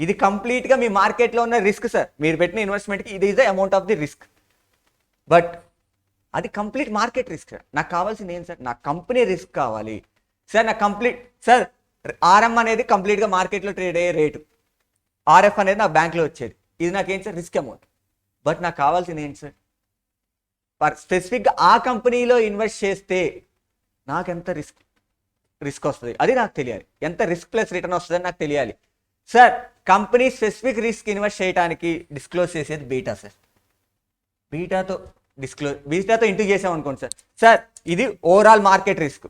ఇది కంప్లీట్గా మీ మార్కెట్లో ఉన్న రిస్క్ సార్. మీరు పెట్టిన ఇన్వెస్ట్మెంట్కి ఇది is the amount of the risk. But అది కంప్లీట్ మార్కెట్ రిస్క్ సార్. నాకు కావాల్సింది ఏం సార్? నాకు కంపెనీ రిస్క్ కావాలి సార్. నాకు కంప్లీట్ సార్ RM అనేది కంప్లీట్గా మార్కెట్లో ట్రేడ్ అయ్యే రేటు, RF అనేది నా బ్యాంక్లో వచ్చేది. ఇది నాకేం సార్? Risk amount. బట్ నాకు కావాల్సింది ఏంటి సార్? స్పెసిఫిక్గా ఆ కంపెనీలో ఇన్వెస్ట్ చేస్తే నాకు ఎంత రిస్క్ వస్తుంది అది నాకు తెలియాలి. ఎంత రిస్క్ ప్లస్ రిటర్న్ వస్తుంది అని నాకు తెలియాలి sir. Company specific risk invest చేయడానికి డిస్క్లోజ్ చేసేది బీటా సార్. బీటాతో ఇంటూ చేసాం అనుకోండి సార్. సార్ ఇది ఓవరాల్ మార్కెట్ రిస్క్,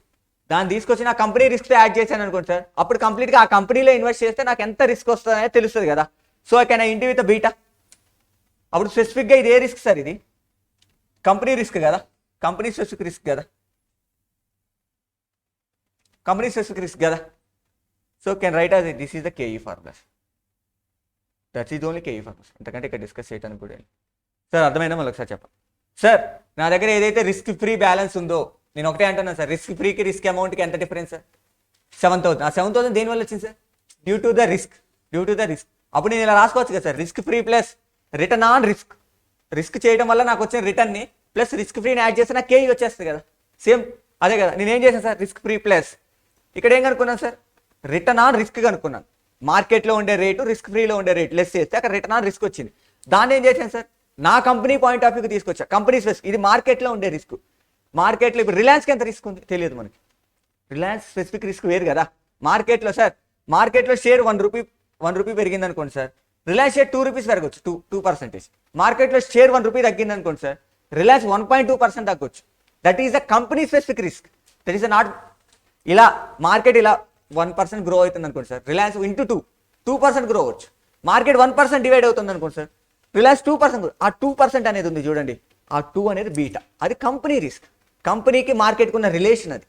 దాన్ని తీసుకొచ్చి నా కంపెనీ రిస్క్ యాడ్ చేశాను అనుకోండి సార్, అప్పుడు కంప్లీట్గా ఆ కంపెనీలో ఇన్వెస్ట్ చేస్తే నాకు ఎంత రిస్క్ వస్తుంది అనేది తెలుస్తుంది కదా. So I can into with beta. అప్పుడు స్పెసిఫిక్గా ఇది ఏ రిస్క్ సార్? ఇది కంపెనీ రిస్క్ కదా, కంపెనీ స్పెసిఫిక్ రిస్క్ కదా, కంపెనీ స్పెసిఫిక్ రిస్క్ కదా. So can write as this is the KE formulas. That is only KE formulas. ఎంతకంటే ఇక్కడ డిస్కస్ చేయడానికి కూడా సార్ అర్థమైందా? మళ్ళీ ఒకసారి చెప్పండి సార్. నా దగ్గర ఏదైతే రిస్క్ ఫ్రీ బ్యాలెన్స్ ఉందో, నేను ఒకటే అంటున్నాను సార్, రిస్క్ ఫ్రీకి రిస్క్ అమౌంట్కి ఎంత డిఫరెన్స్ సార్? 7,000. ఆ 7,000 దేనివల్ల వచ్చింది sir? Due to the risk. అప్పుడు నేను ఇలా రాసుకోవచ్చు కదా sir, risk free plus return on risk. Risk చేయడం వల్ల నాకు వచ్చిన రిటర్న్ని ప్లస్ రిస్క్ ఫ్రీని యాడ్ చేస్తే నాకు కేఈ వచ్చేస్తుంది కదా. సేమ్ అదే కదా, నేనేం చేశాను సార్? రిస్క్ ఫ్రీ ప్లస్ ఇక్కడ ఏం కనుక్కున్నాను సార్? రిటర్న్ ఆన్ రిస్క్ కనుక్కున్నాను. మార్కెట్లో ఉండే రేటు రిస్క్ ఫ్రీలో ఉండే రేట్ లెస్ చేస్తే అక్కడ రిటర్న్ ఆన్ రిస్క్ వచ్చింది. దాన్ని ఏం చేశాను సార్? నా కంపెనీ పాయింట్ ఆఫ్ వ్యూకి తీసుకొచ్చా. కంపెనీ స్పెసిఫిక్, ఇది మార్కెట్లో ఉండే రిస్క్. మార్కెట్లో ఇప్పుడు రిలయన్స్కి ఎంత రిస్క్ ఉంది తెలియదు మనకి. రిలయన్స్ స్పెసిఫిక్ రిస్క్ వేరు కదా. మార్కెట్లో సార్, మార్కెట్లో షేర్ 1 రూపీ పెరిగింది అనుకోండి సార్, రిలయన్స్ షేర్ 2 రూపీస్ పెరగచ్చు, 2%. మార్కెట్లో షేర్ 1 రూపీ తగ్గింది అనుకోండి సార్, రిలయన్స్ 1.2% తగ్గొచ్చు. That is the company specific risk. That is not ఇలా మార్కెట్ ఇలా 1% గ్రో అవుతుంది అనుకోండి సార్, రిలయన్స్ ఇంటూ 2% గ్రో అవ్వచ్చు. మార్కెట్ 1% డివైడ్ అవుతుంది అనుకోండి సార్, రిలయన్స్ 2%. ఆ 2% అనేది ఉంది చూడండి, ఆ 2 అనేది బీటా. అది కంపెనీ రిస్క్. కంపెనీకి మార్కెట్కి ఉన్న రిలేషన్ అది.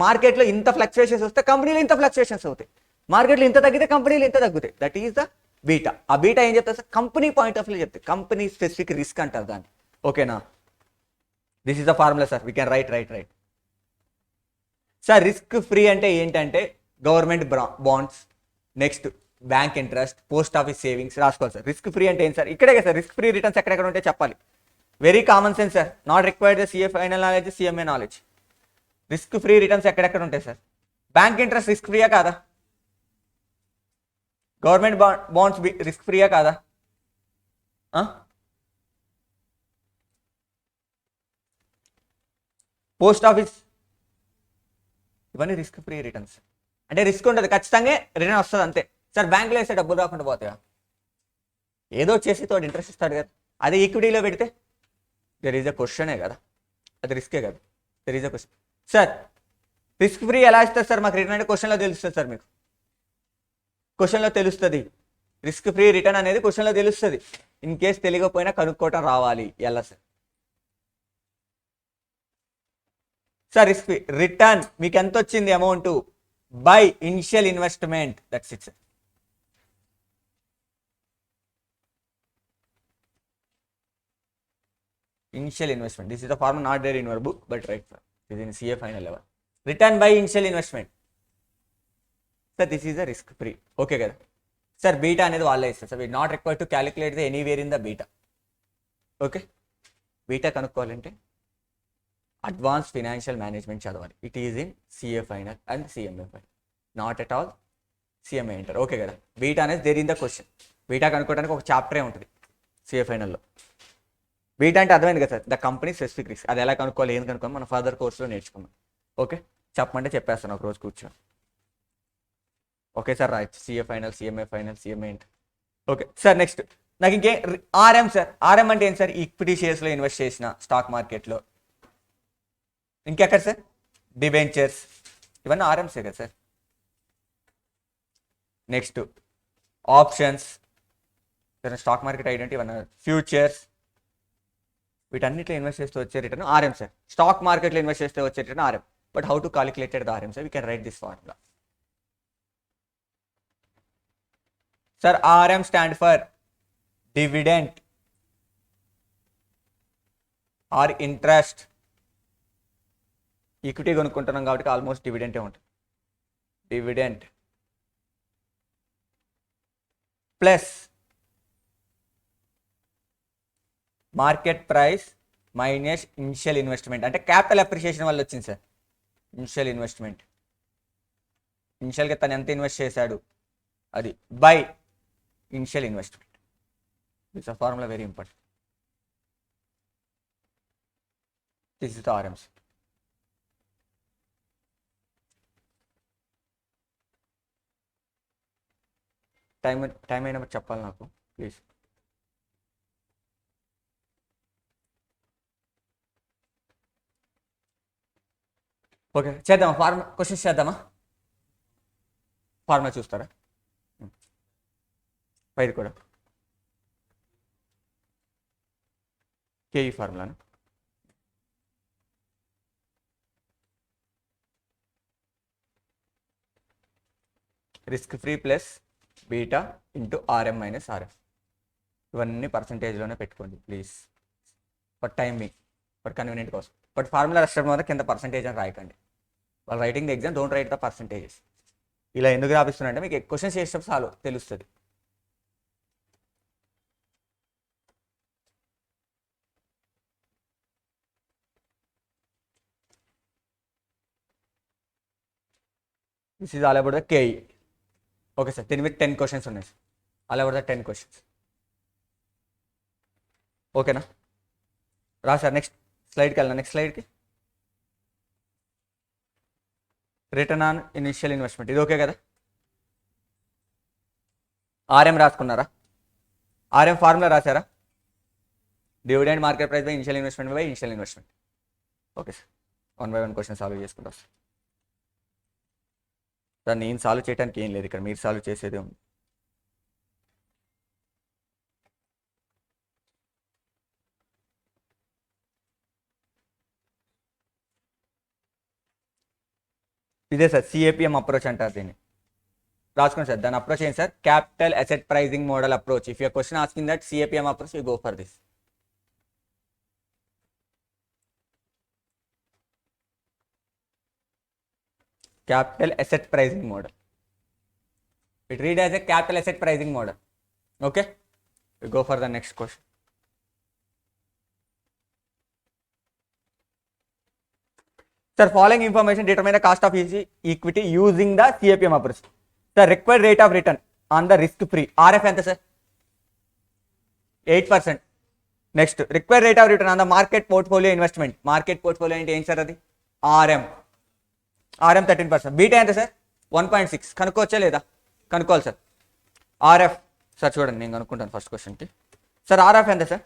మార్కెట్లో ఇంత ఫ్లక్చుయేషన్స్ వస్తే కంపెనీలో ఇంత ఫ్లక్చుయేషన్స్ అవుతాయి, మార్కెట్లో ఇంత తగ్గితే కంపెనీలు ఇంత తగ్గుతాయి. That is the beta. ఆ బీటా ఏం చెప్తారు sir? Company point of view చెప్తాయి, కంపెనీ స్పెసిఫిక్ రిస్క్ అంటారు దాన్ని. ఓకేనా? This is the formula sir, we can right. Sir risk free అంటే ఏంటంటే government bonds, next bank interest, post office savings రాసుకోవాలి సార్. రిస్క్ ఫ్రీ అంటే ఏంటి సార్? ఇక్కడే కదా సార్. రిస్క్ ఫ్రీ రిటర్న్స్ ఎక్కడెక్కడ ఉంటే చెప్పాలి. Very common sense sir, not required the CA final knowledge, CMA knowledge. Risk free returns ఎక్కడెక్కడ ఉంటాయి సార్? బ్యాంక్ ఇంట్రెస్ట్ రిస్క్ ఫ్రీయా కాదా? గవర్నమెంట్ బాండ్స్ రిస్క్ ఫ్రీయా కాదా? పోస్ట్ ఆఫీస్, ఇవన్నీ రిస్క్ ఫ్రీ రిటర్న్స్. అంటే risk ఉంటుంది, ఖచ్చితంగా రిటర్న్ వస్తుంది అంతే సార్. బ్యాంకులో వేస్తే డబ్బులు రాకుండా పోతాయా? ఏదో చేసి తోడు ఇంట్రెస్ట్ ఇస్తాడు కదా. అదే ఈక్విటీలో పెడితే దెర్ ఈజ్ అ క్వశ్చనే కదా, అది రిస్కే కదా. There is a question sir. Risk free ఎలా ఇస్తారు సార్ మాకు రిటర్న్ అంటే? క్వశ్చన్లో తెలుస్తుంది సార్, మీకు క్వశ్చన్లో తెలుస్తుంది. రిస్క్ ఫ్రీ రిటర్న్ అనేది క్వశ్చన్లో తెలుస్తుంది. ఇన్ కేస్ తెలియకపోయినా కనుక్కోవటం రావాలి ఎలా సార్? సార్ రిస్క్ ఫ్రీ రిటర్న్ మీకు ఎంత వచ్చింది amount by initial investment, that's it sir. Initial investment, this is the formula, not there in your book but right sir, ఇది in CA final level. Return by initial investment sir, this is the risk free. Okay కదా sir? Beta అనేది వాళ్ళే ఇస్తారు sir. We not required to calculate the anywhere in the beta. Okay, beta కనుక్కోవాలంటే advance financial management చదవాలి. It is in CA final and CMA final, not at all CMA inter. Okay కదా? Beta అనేది there in the question. Beta కనుక్కోవడానికి ఒక చాప్టరే ఉంటుంది CA ఫైనల్లో. Beta అంటే అర్థమైంది కదా sir, the company specific risk. అది ఎలా కనుక్కోవాలి, ఏం కనుక్కోవాలి మన ఫర్దర్ కోర్సులో నేర్చుకున్నాం. ఓకే, చెప్పమంటే చెప్పేస్తాను ఒక రోజు కూర్చొని. Okay sir, right. CA final, CMA final, CMA inter. Okay sir, next నాకు ఇంకే ఆర్ఎం సార్. ఆర్ఎం అంటే ఏంటి సార్? ఈక్విటీ షేర్స్లో ఇన్వెస్ట్ చేసిన స్టాక్ మార్కెట్లో. ఇంకెక్కడ సార్? డిబెంచర్స్, ఇవన్నీ ఆర్ఎంసే కదా sir. Next options, stock market identity, ఇవన్నీ ఫ్యూచర్స్, వీటన్నిటిలో ఇన్వెస్ట్ చేస్తే వచ్చే రిటర్న్ ఆర్ఎం సార్. స్టాక్ మార్కెట్లో ఇన్వెస్ట్ చేస్తే వచ్చే return RM. But how to calculated the RM sir? We can write this formula sir. RM stand for dividend or interest. Equity కొనుక్కుంటున్నాం కాబట్టి almost డివిడెంటే ఉంటుంది. Dividend plus market price minus initial investment. అంటే capital appreciation వల్ల వచ్చింది sir initial investment. ఇనిషియల్గా తను ఎంత ఇన్వెస్ట్ చేశాడు అది by initial investment. This a formula very important. This is the RMs. Time అయినప్పుడు చెప్పాలి నాకు ప్లీజ్. ఓకే చేద్దామా క్వశ్చన్స్ చేద్దామా? ఫార్ములా చూస్తారా పైది కూడా కేఈ ఫార్ములాను. Risk free plus beta into RM minus RF. ఇవన్నీ పర్సంటేజ్లోనే పెట్టుకోండి please, for timing, for convenient కోసం. బట్ ఫార్ములా రాసడం వల్ల కింద పర్సంటేజ్ అని రాయకండి. వాళ్ళు writing the exam don't write the percentages. ఇలా ఎందుకు రాపిస్తున్నారంటే మీకు క్వశ్చన్స్ చేసేటప్పుడు చాలు తెలుస్తుంది. This is all about the KE. Okay sir, దీని మీద 10 క్వశ్చన్స్ ఉన్నాయి sir. All about the 10 questions. ఓకేనా రా సార్. నెక్స్ట్ స్లైడ్కి వెళ్ళినా. నెక్స్ట్ స్లైడ్కి రిటర్న్ ఆన్ ఇనిషియల్ ఇన్వెస్ట్మెంట్, ఇది ఓకే కదా? ఆర్ఎం రాసుకున్నారా? ఆర్ఎం ఫార్ములా రాశారా? Dividend market price by initial investment by initial investment. Okay sir, 1 by 1 question solve చేసుకుంటా సార్. నేను సాల్వ్ చేయడానికి ఏం లేదు ఇక్కడ, మీరు సాల్వ్ చేసేదే ఉంది. ఇదే సార్ సిఏపిఎం అప్రోచ్ అంటారు దీన్ని. రాసుకోండి సార్, దాని అప్రోచ్ ఏంటి sir? Capital asset pricing model approach. If your question asking that CAPM approach, you go for this. Capital asset pricing model. It read as a capital asset pricing model. Okay, we go for the next question. Sir, following information determine the cost of equity using the CAPM approach. The required rate of return on the risk free RF ఎంత sir? 8%. Next, required rate of return on the market portfolio investment. Market portfolio అంటే ఏంటి sir? అది RM. RM 13%. Beta ఎంత sir? 1.6. కనుక్కోవచ్చా లేదా? కనుక్కోవాలి sir. RF sir చూడండి, నేను కనుక్కుంటాను ఫస్ట్ క్వశ్చన్కి. సార్ ఆర్ఎఫ్ ఎంత sir?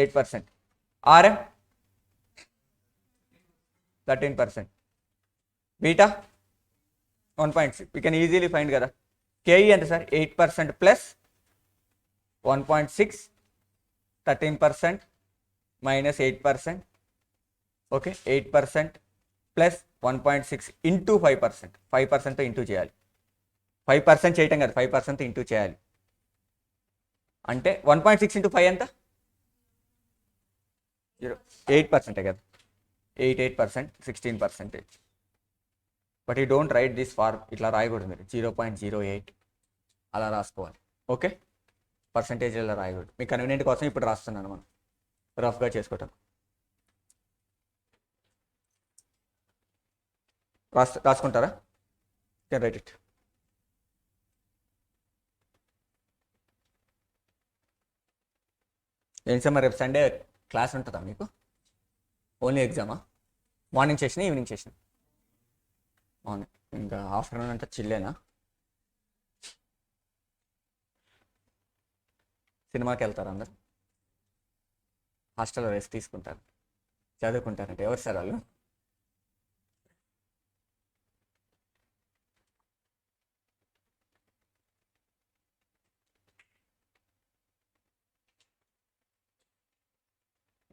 8%. RM 13%. Beta 1.6. We can easily find కదా. కేఈ ఎంత sir? 8% plus 1.6, 13% minus 8%. Okay, 8% plus 1.6 into 5%. 5%తో ఇంటూ చేయాలి. 5% చేయటం కదా, 5% ఇంటూ చేయాలి. అంటే 1.6 ఇంటూ 5 ఎంత? 8% కదా. 8% 16%. But you don't write this for, ఇట్లా రాయకూడదు మీరు. 0.08 అలా రాసుకోవాలి. ఓకే, పర్సంటేజ్ ఇలా రాయకూడదు. మీ కన్వీనియంట్ కోసం ఇప్పుడు రాస్తున్నాను, మనం రఫ్గా చేసుకోవటం. రాసుకుంటారా? Can write it. ఏం సార్ మరి రేపు సండే క్లాస్ ఉంటుందా మీకు? ఓన్లీ ఎగ్జామా? Morning session, evening session? అవును, ఇంకా ఆఫ్టర్నూన్ అంతా చిల్లేనా? సినిమాకి వెళ్తారు అందరు? హాస్టల్లో రెస్ట్ తీసుకుంటారు, చదువుకుంటారంటే ఎవరు సార్ వాళ్ళు?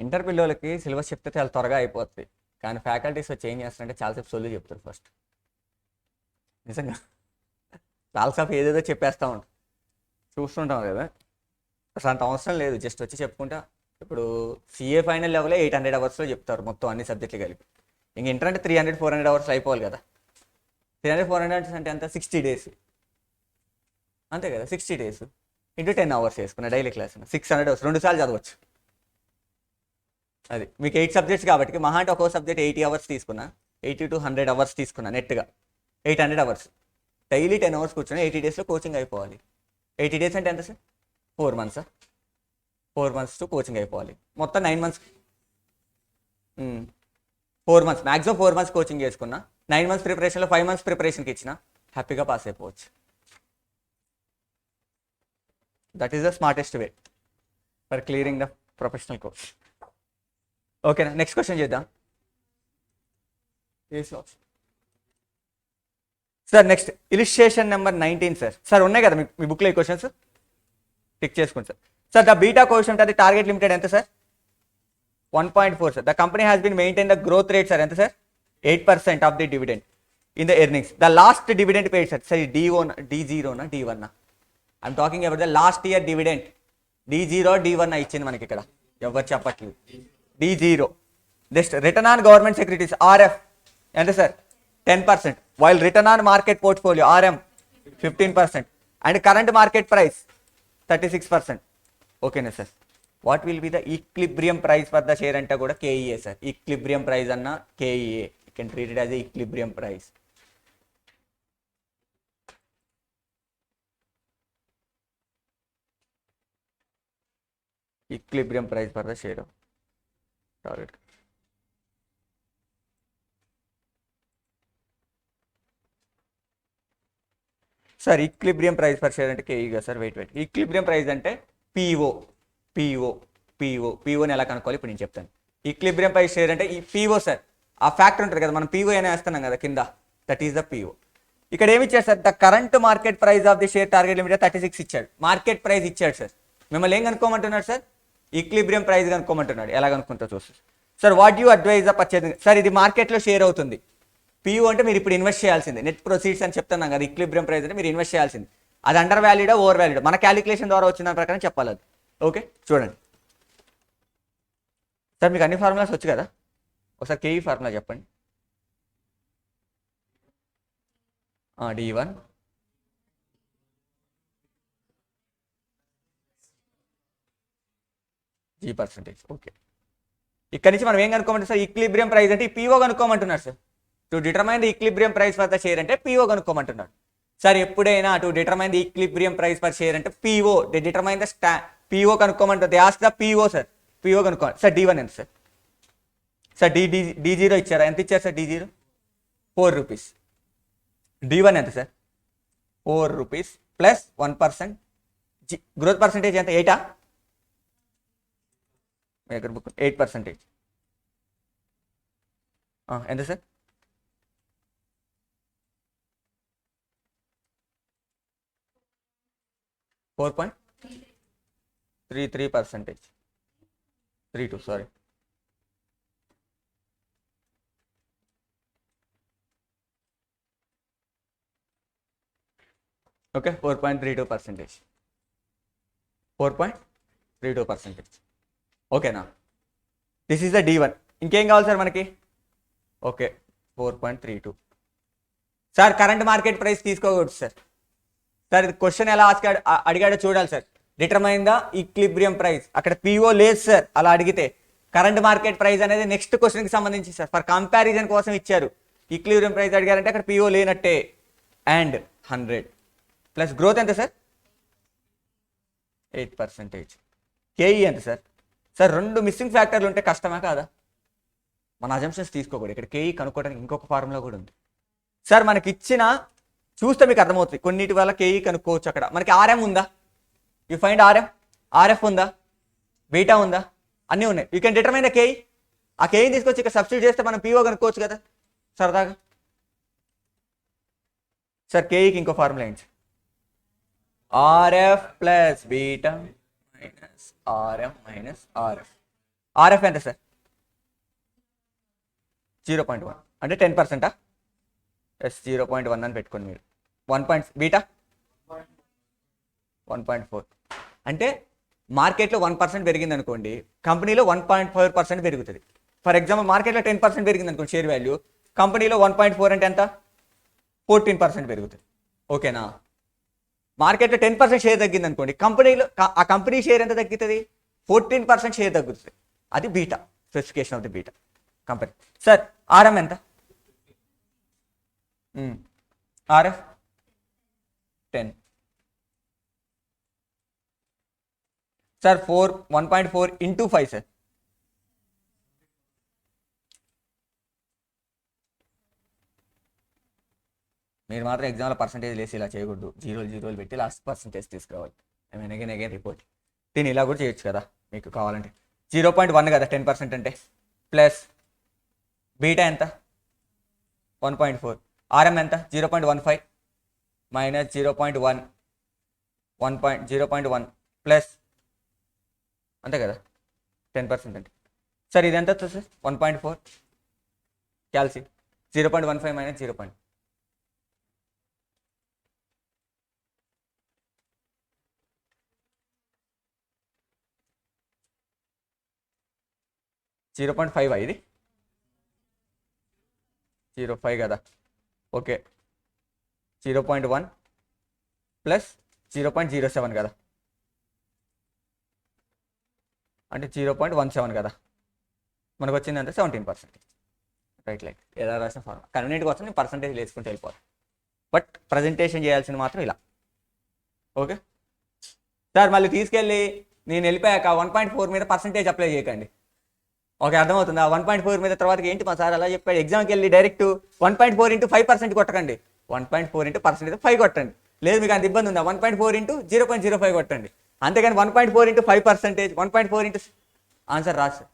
ఇంటర్ పిల్లలకి సిలబస్ చెప్తే చాలా త్వరగా అయిపోతుంది, కానీ ఫ్యాకల్టీస్ వచ్చి ఏం చేస్తారంటే చాలాసేపు సొల్లు చెప్తారు ఫస్ట్. నిజంగా చాలాసేపు ఏదేదో చెప్పేస్తూ ఉంటాం, చూస్తుంటాం కదా. అసలు అంత అవసరం లేదు, జస్ట్ వచ్చి చెప్పుకుంటా. ఇప్పుడు సిఏ ఫైనల్ లెవెలే 800 అవర్స్లో చెప్తారు మొత్తం అన్ని సబ్జెక్టులు కలిపి. ఇంక ఇంటర్ అంటే 300-400 అవర్స్లో అయిపోవాలి కదా. 300-400 అంటే ఎంత? 60 days అంతే కదా. 60 days ఇంటూ 10 hours వేసుకున్నా డైలీ క్లాస్ 600 hours, 2 సార్లు చదవచ్చు. అది మీకు 8 సబ్జెక్ట్స్ కాబట్టి మహా అంటే ఒక్కో సబ్జెక్ట్ 80 hours తీసుకున్నా, 80 to 100 hours తీసుకున్నా నెట్గా 800 hours. డైలీ 10 hours కూర్చొని 80 daysలో కోచింగ్ అయిపోవాలి. 80 days అంటే ఎంత sir? 4 months. 4 months to coaching అయిపోవాలి. మొత్తం 9 months. 4 months maximum 4 months coaching చేసుకున్నా, 9 months ప్రిపరేషన్లో 5 months ప్రిపరేషన్కి ఇచ్చిన హ్యాపీగా పాస్ అయిపోవచ్చు. That is the smartest way for clearing the professional course. ఓకేనా, నెక్స్ట్ క్వశ్చన్ చేద్దాం. AC option. Sir next illustration number 19 sir. Sir ఉన్నాయి కదా మీ బుక్లో ఈ క్వశ్చన్స్ టిక్ చేసుకోండి sir. Sir the beta coefficient అది టార్గెట్ లిమిటెడ్ ఎంత sir? 1.4 sir. The company has been maintain the growth rate sir ఎంత sir? 8% of the dividend in the earnings. The last dividend paid sir. Sir D0 D1 I'm talking about the last year dividend. D0 D1 ఇచ్చింది మనకి ఇక్కడ, ఎవరు చెప్పట్లేదు. D0. Next return on government securities RF ఎంత sir? 10%. While return on market portfolio RM 15% and current market price 36%. ఓకేనా sir? What will be the equilibrium price for the share అంటే కూడా KEA sir. Equilibrium price అన్న KEA, you can treat it as equilibrium price. Equilibrium price for the share target. Sir equilibrium price per share అంటే KE కదా sir. Wait. Equilibrium price అంటే POని ఎలా కనుక్కోవాలి ఇప్పుడు నేను చెప్తాను. ఈక్లిబ్రియం ప్రైస్ షేర్ అంటే ఈ PO సార్. ఆ ఫ్యాక్టర్ ఉంటుంది కదా, మనం PO అనే వేస్తున్నాం కదా కింద, దట్ ఈస్ ద PO. ఇక్కడ ఏమి ఇచ్చాడు sir? The current market price of the share target limit 36 ఇచ్చాడు. మార్కెట్ ప్రైస్ ఇచ్చాడు సార్. మిమ్మల్ని ఏం కనుక్కోమంటున్నాడు సార్? ఈక్లిబ్రియం ప్రైస్ కనుక్కోమంటున్నాడు. ఎలా కనుక్కుంటా చూస్తారు sir. What you advise the purchasing sir? ఇది మార్కెట్లో షేర్ అవుతుంది. PO అంటే మీరు ఇప్పుడు ఇన్వెస్ట్ చేయాల్సింది. నెట్ ప్రొసీడ్స్ అని చెప్తున్నాం కదా. ఈక్లిబ్రియం ప్రైస్ అంటే మీరు ఇన్వెస్ట్ చేయాల్సింది. అది అండర్ వాల్యూడా ఓవర్ వాల్యూడా మన క్యాలిక్యులేషన్ ద్వారా వచ్చిన ప్రకారం చెప్పాలి అది. ఓకే చూడండి సార్, మీకు అన్ని ఫార్ములాస్ వచ్చు కదా. ఒకసారి KE ఫార్ములా చెప్పండి. D1 G%. ఓకే, ఇక్కడ నుంచి మనం ఏం కనుక్కోమంటారు సార్? ఈక్లిబ్రియం ప్రైస్ అంటే PO కనుక్కోమంటున్నారు sir. To determine the equilibrium price for the share అంటే PO కనుక్కోమంటున్నాడు సార్. ఎప్పుడైనా to determine the equilibrium price for share అంటే PO, the determine the PO కనుక్కోమంటుంది. Ask the PO sir. PO కనుక్కోవాలి sir. D1 ఎంత sir? Sir D0 ఇచ్చారా? ఎంత ఇచ్చారు సార్? D0 4 rupees. D1 ఎంత sir? 4 rupees plus 1%. Growth percentage ఎంత? 8 8%. ఎంత సార్? $4.33%. 32 సారీ. ఓకే 4.32%. 4.32%. ఓకేనా? This is the D1. ఇంకేం కావాలి సార్ మనకి? Okay 4.32 sir. Current market price తీసుకోకూడదు సార్. సార్ ఇది క్వశ్చన్ ఎలా అడిగాడో చూడాలి sir. Determine the equilibrium price. అక్కడ PO లేదు సార్. అలా అడిగితే కరెంట్ మార్కెట్ ప్రైస్ అనేది నెక్స్ట్ క్వశ్చన్కి సంబంధించి సార్. ఫర్ కంపారిజన్ కోసం ఇచ్చారు. ఈక్లిబ్రియం ప్రైస్ అడిగారంటే అక్కడ PO లేనట్టే. అండ్ 100 ప్లస్ గ్రోత్ ఎంత సార్? 8%. KE ఎంత సార్? సార్ రెండు మిస్సింగ్ ఫ్యాక్టర్లు ఉంటే కష్టమా కాదా? మన అజంప్షన్స్ తీసుకోకూడదు. ఇక్కడ KE కనుక్కోవడానికి ఇంకొక ఫార్ములా కూడా ఉంది సార్. మనకి ఇచ్చిన చూస్తే మీకు అర్థమవుతుంది. కొన్నిటి వల్ల KE కనుక్కోవచ్చు. అక్కడ మనకి RM ఉందా? యూ ఫైండ్ RF ఉందా? బీటా ఉందా? అన్నీ ఉన్నాయి. You can determine the KE. ఆ KE తీసుకొచ్చి ఇక్కడ సబ్స్టిట్యూట్ చేస్తే మనం PO కనుక్కోవచ్చు కదా సరదాగా. సార్ KEకి ఇంకో ఫార్ములా ఏంటి? RF plus beta minus RM minus RF. RF ఎంత సార్? 0.1 అంటే 10%. ఎస్ 0.1 అని పెట్టుకోండి మీరు. 1. బీటా 1.4 అంటే మార్కెట్లో 1% పెరిగింది అనుకోండి, కంపెనీలో 1.4% పెరుగుతుంది. ఫర్ ఎగ్జాంపుల్ మార్కెట్లో 10% పెరిగింది అనుకోండి షేర్ వాల్యూ, కంపెనీలో 1.4 అంటే ఎంత? 14% పెరుగుతుంది. ఓకేనా? మార్కెట్లో 10% షేర్ తగ్గింది అనుకోండి, కంపెనీలో ఆ కంపెనీ షేర్ ఎంత తగ్గుతుంది? 14% షేర్ తగ్గుతుంది. అది beta, specification of the beta company. Sir RM ఎంత? RF 10. Sir 1.4 into 5 sir. మీరు మాత్రం ఎగ్జామ్లో పర్సంటేజ్ లేసి ఇలా చేయకూడదు. జీరోలు పెట్టి లాస్ట్ పర్సంటేజ్ తీసుకురావాలి. I mean again report. దీన్ని ఇలా కూడా చేయొచ్చు కదా మీకు కావాలంటే. 0.1 కదా 10% అంటే. ప్లస్ బీటా ఎంత? 1.4. RM ఎంత 0.15 మైనస్ 0.1 0.1 ప్లస్ అంతే కదా 10% అంటే సార్ ఇది ఎంత వస్తుంది సార్ 1.4 క్యాల్సి 0.15 మైనస్ 0.1 0.5 ఇది 0.5 కదా ఓకే 0.1 ప్లస్ 0.07 కదా అంటే 0.17 కదా మనకు వచ్చిందంటే 17%. రైట్ లైక్ ఎలా రాసిన ఫార్మ్ కన్వీనియంట్ కోసం నేను పర్సంటేజ్ వేసుకుంటూ వెళ్ళిపోతాను బట్ ప్రజెంటేషన్ చేయాల్సింది మాత్రం ఇలా ఓకే సార్ మళ్ళీ తీసుకెళ్ళి నేను వెళ్ళిపోయాక 1.4 మీద పర్సంటేజ్ అప్లై చేయకండి ఓకే అర్థమవుతుందా 1.4 మీద తర్వాత ఏంటి మా సార్ అలా చెప్పాడు ఎగ్జామ్కి వెళ్ళి డైరెక్ట్ 1.4 ఇంటూ 5% కొట్టకండి 1.4 ఇంటూ పర్సెంటేజ్ 5 కొట్టండి లేదు మీకు అంత ఇబ్బంది ఉందా 1.4 ఇంటూ 0.05 కొట్టండి అంతేగాని 1.4 ఇంటూ 5% 1.4 ఇంటూ ఆన్సర్ రాదు సార్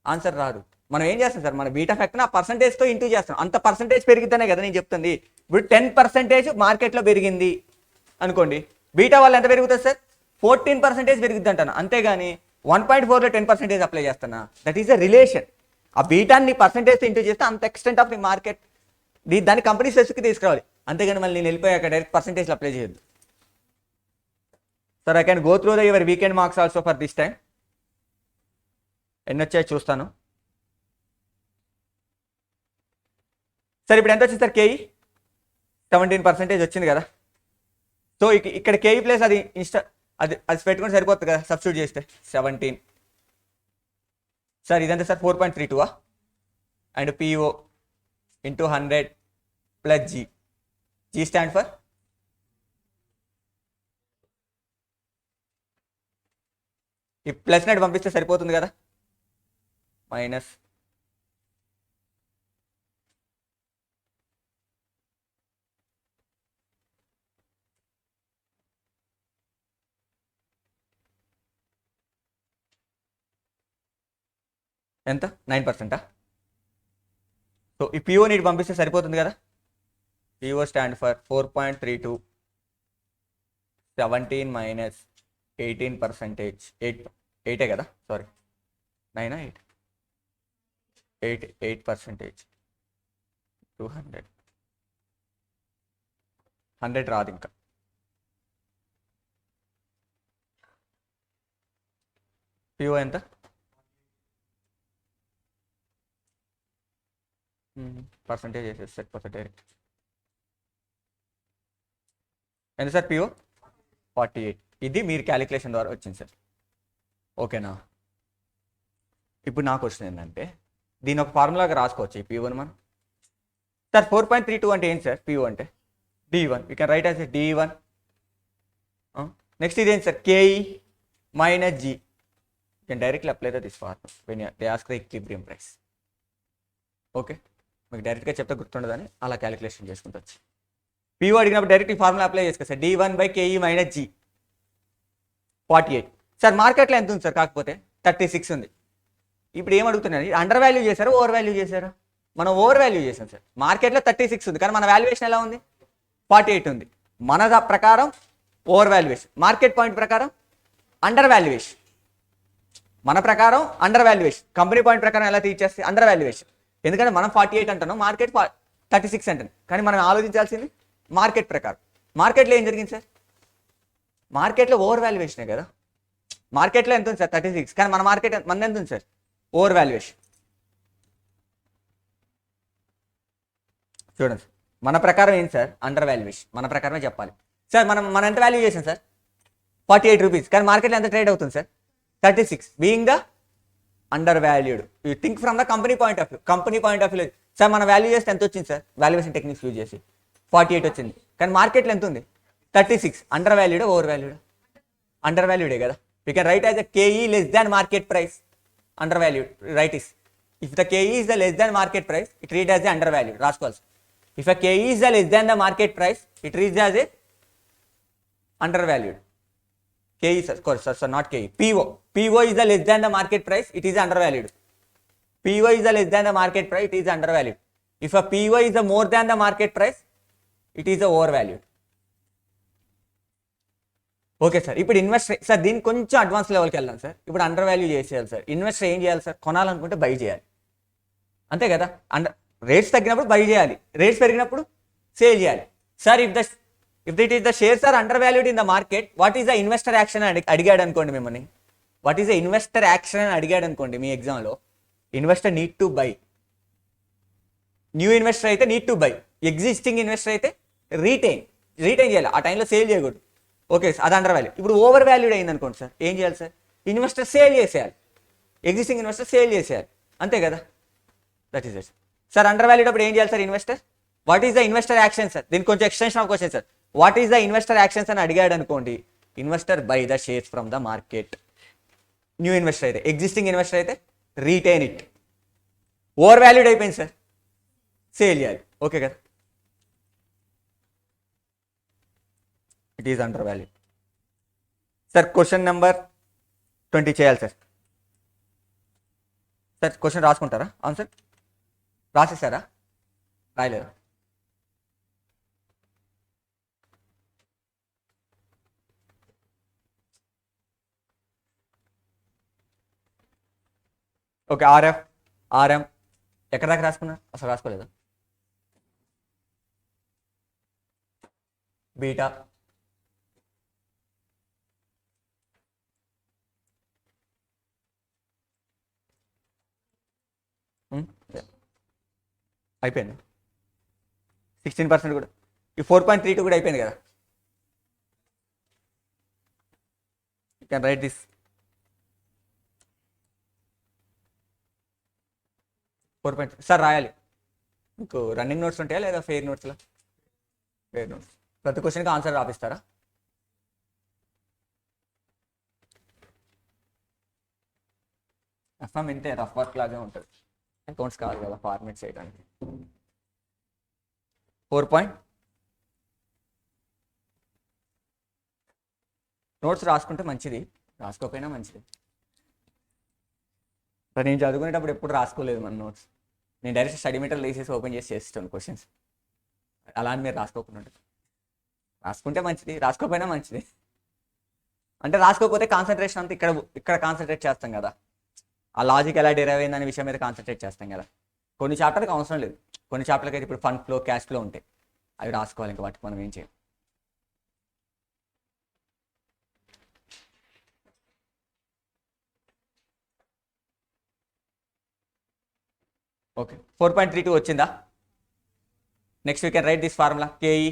ఆన్సర్ రాదు మనం ఏం చేస్తాం సార్ మన బీటా ఫ్యాక్టర్ ఆ పర్సంటేజ్తో ఇంటూ చేస్తాం అంత పర్సంటేజ్ పెరిగిద్దనే కదా నేను చెప్తుంది ఇప్పుడు 10% మార్కెట్లో పెరిగింది అనుకోండి బీటా వల్ల ఎంత పెరుగుతుంది సార్ 14% పెరుగుద్ది అంటాను అంతేగాని 1.4లో 10% అప్లై చేస్తానా దట్ ఈస్ అ రిలేషన్ ఆ బీటాన్ని పర్సంటేజ్తో ఇంటూ చేస్తే అంత ఎక్స్టెంట్ ఆఫ్ ది మార్కెట్ దాన్ని కంపెనీ స్పెసిఫిక్ తీసుకురావాలి అంతేగాని మళ్ళీ నేను వెళ్ళిపోయాక డైరెక్ట్ పర్సంటేజ్లో అప్లై చేయొద్దు sir I can go through the your weekend marks also for this time ఎన్ని వచ్చాయో చూస్తాను సార్ ఇప్పుడు ఎంత వచ్చింది సార్ కేఈ 17% వచ్చింది కదా సో ఇక్కడ కేఈ ప్లేస్ అది అది పెట్టుకుని సరిపోతుంది కదా సబ్స్టిట్యూట్ చేస్తే 17 సార్ ఇదంతా sir 4.32 and PO into 100 plus g stand for ఈ ప్లస్ నెట్ పంపిస్తే సరిపోతుంది కదా మైనస్ ఎంత 9%. సో ఈ పిఓ నీటి పంపిస్తే సరిపోతుంది కదా పిఓ స్టాండ్ ఫర్ 4.32 17 మైనస్ 18% 8 కదా సారీ 9 8% 200 100 రాదు ఇంకా పిఓ ఎంత పర్సంటేజ్ వేసేసి సరిపోతుంది డైరెక్ట్ ఎంత సార్ పిఓ 48 ఇది మీరు క్యాలిక్యులేషన్ ద్వారా వచ్చింది సార్ ఓకేనా ఇప్పుడు నాకు వచ్చింది ఏంటంటే దీని ఒక ఫార్ములాగా రాసుకోవచ్చు ఈ పిఓని మనం సార్ 4.32 అంటే ఏంటి సార్ పిఓ అంటే D1 you can write as a D1 next ఇదేంటి sir KE minus G you can directly apply this formula when they ask the equilibrium price okay మీకు డైరెక్ట్గా చెప్తే గుర్తుండదని అలా క్యాలిక్యులేషన్ చేసుకుంటూ వచ్చి పిఓ అడిగినప్పుడు డైరెక్ట్ ఈ ఫార్ములా అప్లై చేసుకో sir D1 by KE minus g 48 sir మార్కెట్లో ఎంత ఉంది సార్ కాకపోతే 36 ఉంది ఇప్పుడు ఏం అడుగుతున్నాను అండర్ వాల్యూ చేశారు ఓవర్ వాల్యూ చేశారు మనం ఓవర్ వాల్యూ చేసాం సార్ మార్కెట్లో 36 ఉంది కానీ మన వాల్యుయేషన్ ఎలా ఉంది 48 ఉంది మన ప్రకారం ఓవర్ వాల్యుయేషన్ మార్కెట్ పాయింట్ ప్రకారం అండర్ వాల్యుయేషన్ మన ప్రకారం అండర్ వాల్యుయేషన్ కంపెనీ పాయింట్ ప్రకారం ఎలా తీర్చేస్తే అండర్ వాల్యుయేషన్ ఎందుకంటే మనం 48 అంటున్నాం మార్కెట్ 36 అంటాను కానీ మనం ఆలోచించాల్సింది మార్కెట్ ప్రకారం మార్కెట్లో ఏం జరిగింది సార్ మార్కెట్లో ఓవర్ వాల్యుయేషనే కదా మార్కెట్లో ఎంత ఉంది సార్ 36 కానీ మన మార్కెట్ మన ఎంత ఉంది సార్ ఓవర్ వాల్యుయేషన్ చూడండి సార్ మన ప్రకారం ఏంటి సార్ అండర్ వాల్యుయేషన్ మన ప్రకారమే చెప్పాలి సార్ మనం ఎంత వాల్యూ చేసాం సార్ 48 రూపీస్ కానీ మార్కెట్లో ఎంత ట్రేడ్ అవుతుంది sir 36 being the under valued you think from the company point of view sir మన వాల్యూ చేస్తే ఎంత వచ్చింది సార్ వాల్యుయేషన్ టెక్నిక్స్ యూజ్ చేసి 48 వచ్చింది కానీ మార్కెట్లో ఎంత ఉంది 36 undervalued overvalued under వాల్యూడే కదా we can write as a KE less than market price undervalued right is if the KE is the less than market price it read as the undervalued రాసుకోవాలి if a KE is the less than the market price it reads as a undervalued KE sir, not KE. PO is the less than the market price, it is undervalued. PO is the less than the market price, it is undervalued. If a PY is more than the market price, it is overvalued. Okay sir, ఇప్పుడు investor sir దీనికి కొంచెం advance లెవెల్కి వెళ్దాం sir. ఇప్పుడు under value చేసేయాలి sir. Investor ఏం చేయాలి sir? కొనాలనుకుంటే by చేయాలి, అంతే కదా. రేట్స్ తగ్గినప్పుడు బై చేయాలి, రేట్స్ పెరిగినప్పుడు సేల్ చేయాలి. Sir if it is the shares are undervalued in the market, what is the investor action అని అడిగాడు అనుకోండి మిమ్మల్ని. What is the investor action అని అడిగాడు అనుకోండి మీ ఎగ్జామ్లో. Investor need to buy. New investor అయితే need to buy, existing investor అయితే రీటైన్ చేయాలి, ఆ టైంలో సేల్ చేయకూడదు. ఓకే సార్, అది అండర్ వాల్యూ. ఇప్పుడు ఓవర్ వాల్యూడ్ అయింది అనుకోండి సార్, ఏం చేయాలి సార్? ఇన్వెస్టర్ సేల్ చేసేయాలి, ఎగ్జిస్టింగ్ ఇన్వెస్టర్ సేల్ చేసేయాలి, అంతే కదా. That is it sir. Under valued అప్పుడు ఏం చేయాలి sir? Investor what is the investor action sir? దీనికి కొంచెం extension of question sir. What is the investor actions అని అడిగాడు అనుకోండి, investor by the shares from the market. New investor అయితే, existing investor అయితే రీటైన్ ఇట్. ఓవర్ వాల్యూడ్ అయిపోయింది sir, sale చేయాలి, okay కదా. It is under value. Sir question number 20 చేయాలి sir. Sir question రాసుకుంటారా? అవును సార్, రాసేసారా? రాయలేదా? ఓకే, ఆర్ఎఫ్ ఆర్ఎం ఎక్కడ దాకా రాసుకున్నారు? అసలు రాసుకోలేదా? బీటా అయిపోయింది. 16% కూడా, ఈ 4.32 కూడా అయిపోయింది కదా. You can write this. 4. Sir రాయాలి. మీకు రన్నింగ్ నోట్స్ ఉంటాయా లేదా ఫెయిర్ నోట్స్లో? Fair notes. ప్రతి క్వశ్చన్కి ఆన్సర్ రాపిస్తారా? ఎఫ్ఎం ఇంతే, రఫ్ వర్క్ లాగే ఉంటుంది. అకౌంట్స్ కాదు కదా ఫార్మేట్ చేయడానికి. 4. నోట్స్ రాసుకుంటే మంచిది, రాసుకోకపోయినా మంచిది. నేను చదువుకునేటప్పుడు ఎప్పుడు రాసుకోలేదు మన నోట్స్. నేను డైరెక్ట్ స్టడీ మెటీరియల్ వేసేసి ఓపెన్ చేసి చేస్తాను క్వశ్చన్స్. అలా అని మీరు రాసుకోకుండా ఉంటుంది. రాసుకుంటే మంచిది, రాసుకోకపోయినా మంచిది. అంటే రాసుకోకపోతే కాన్సన్ట్రేషన్ అంతా ఇక్కడ కాన్సన్ట్రేట్ చేస్తాం కదా, ఆ లాజిక్ ఎలా డిరైవ్ అయిందనే విషయం మీద కాన్సన్ట్రేట్ చేస్తాం కదా. కొన్ని చాప్టర్కి అవసరం లేదు, కొన్ని చాప్టర్కి అయితే ఇప్పుడు ఫండ్ ఫ్లో, క్యాష్ ఫ్లో ఉంటాయి, అవి రాసుకోవాలి. ఇంకా వాటికి మనం ఏం చేయాలి? ఓకే, 4.32 వచ్చిందా? Next we can write this formula KE.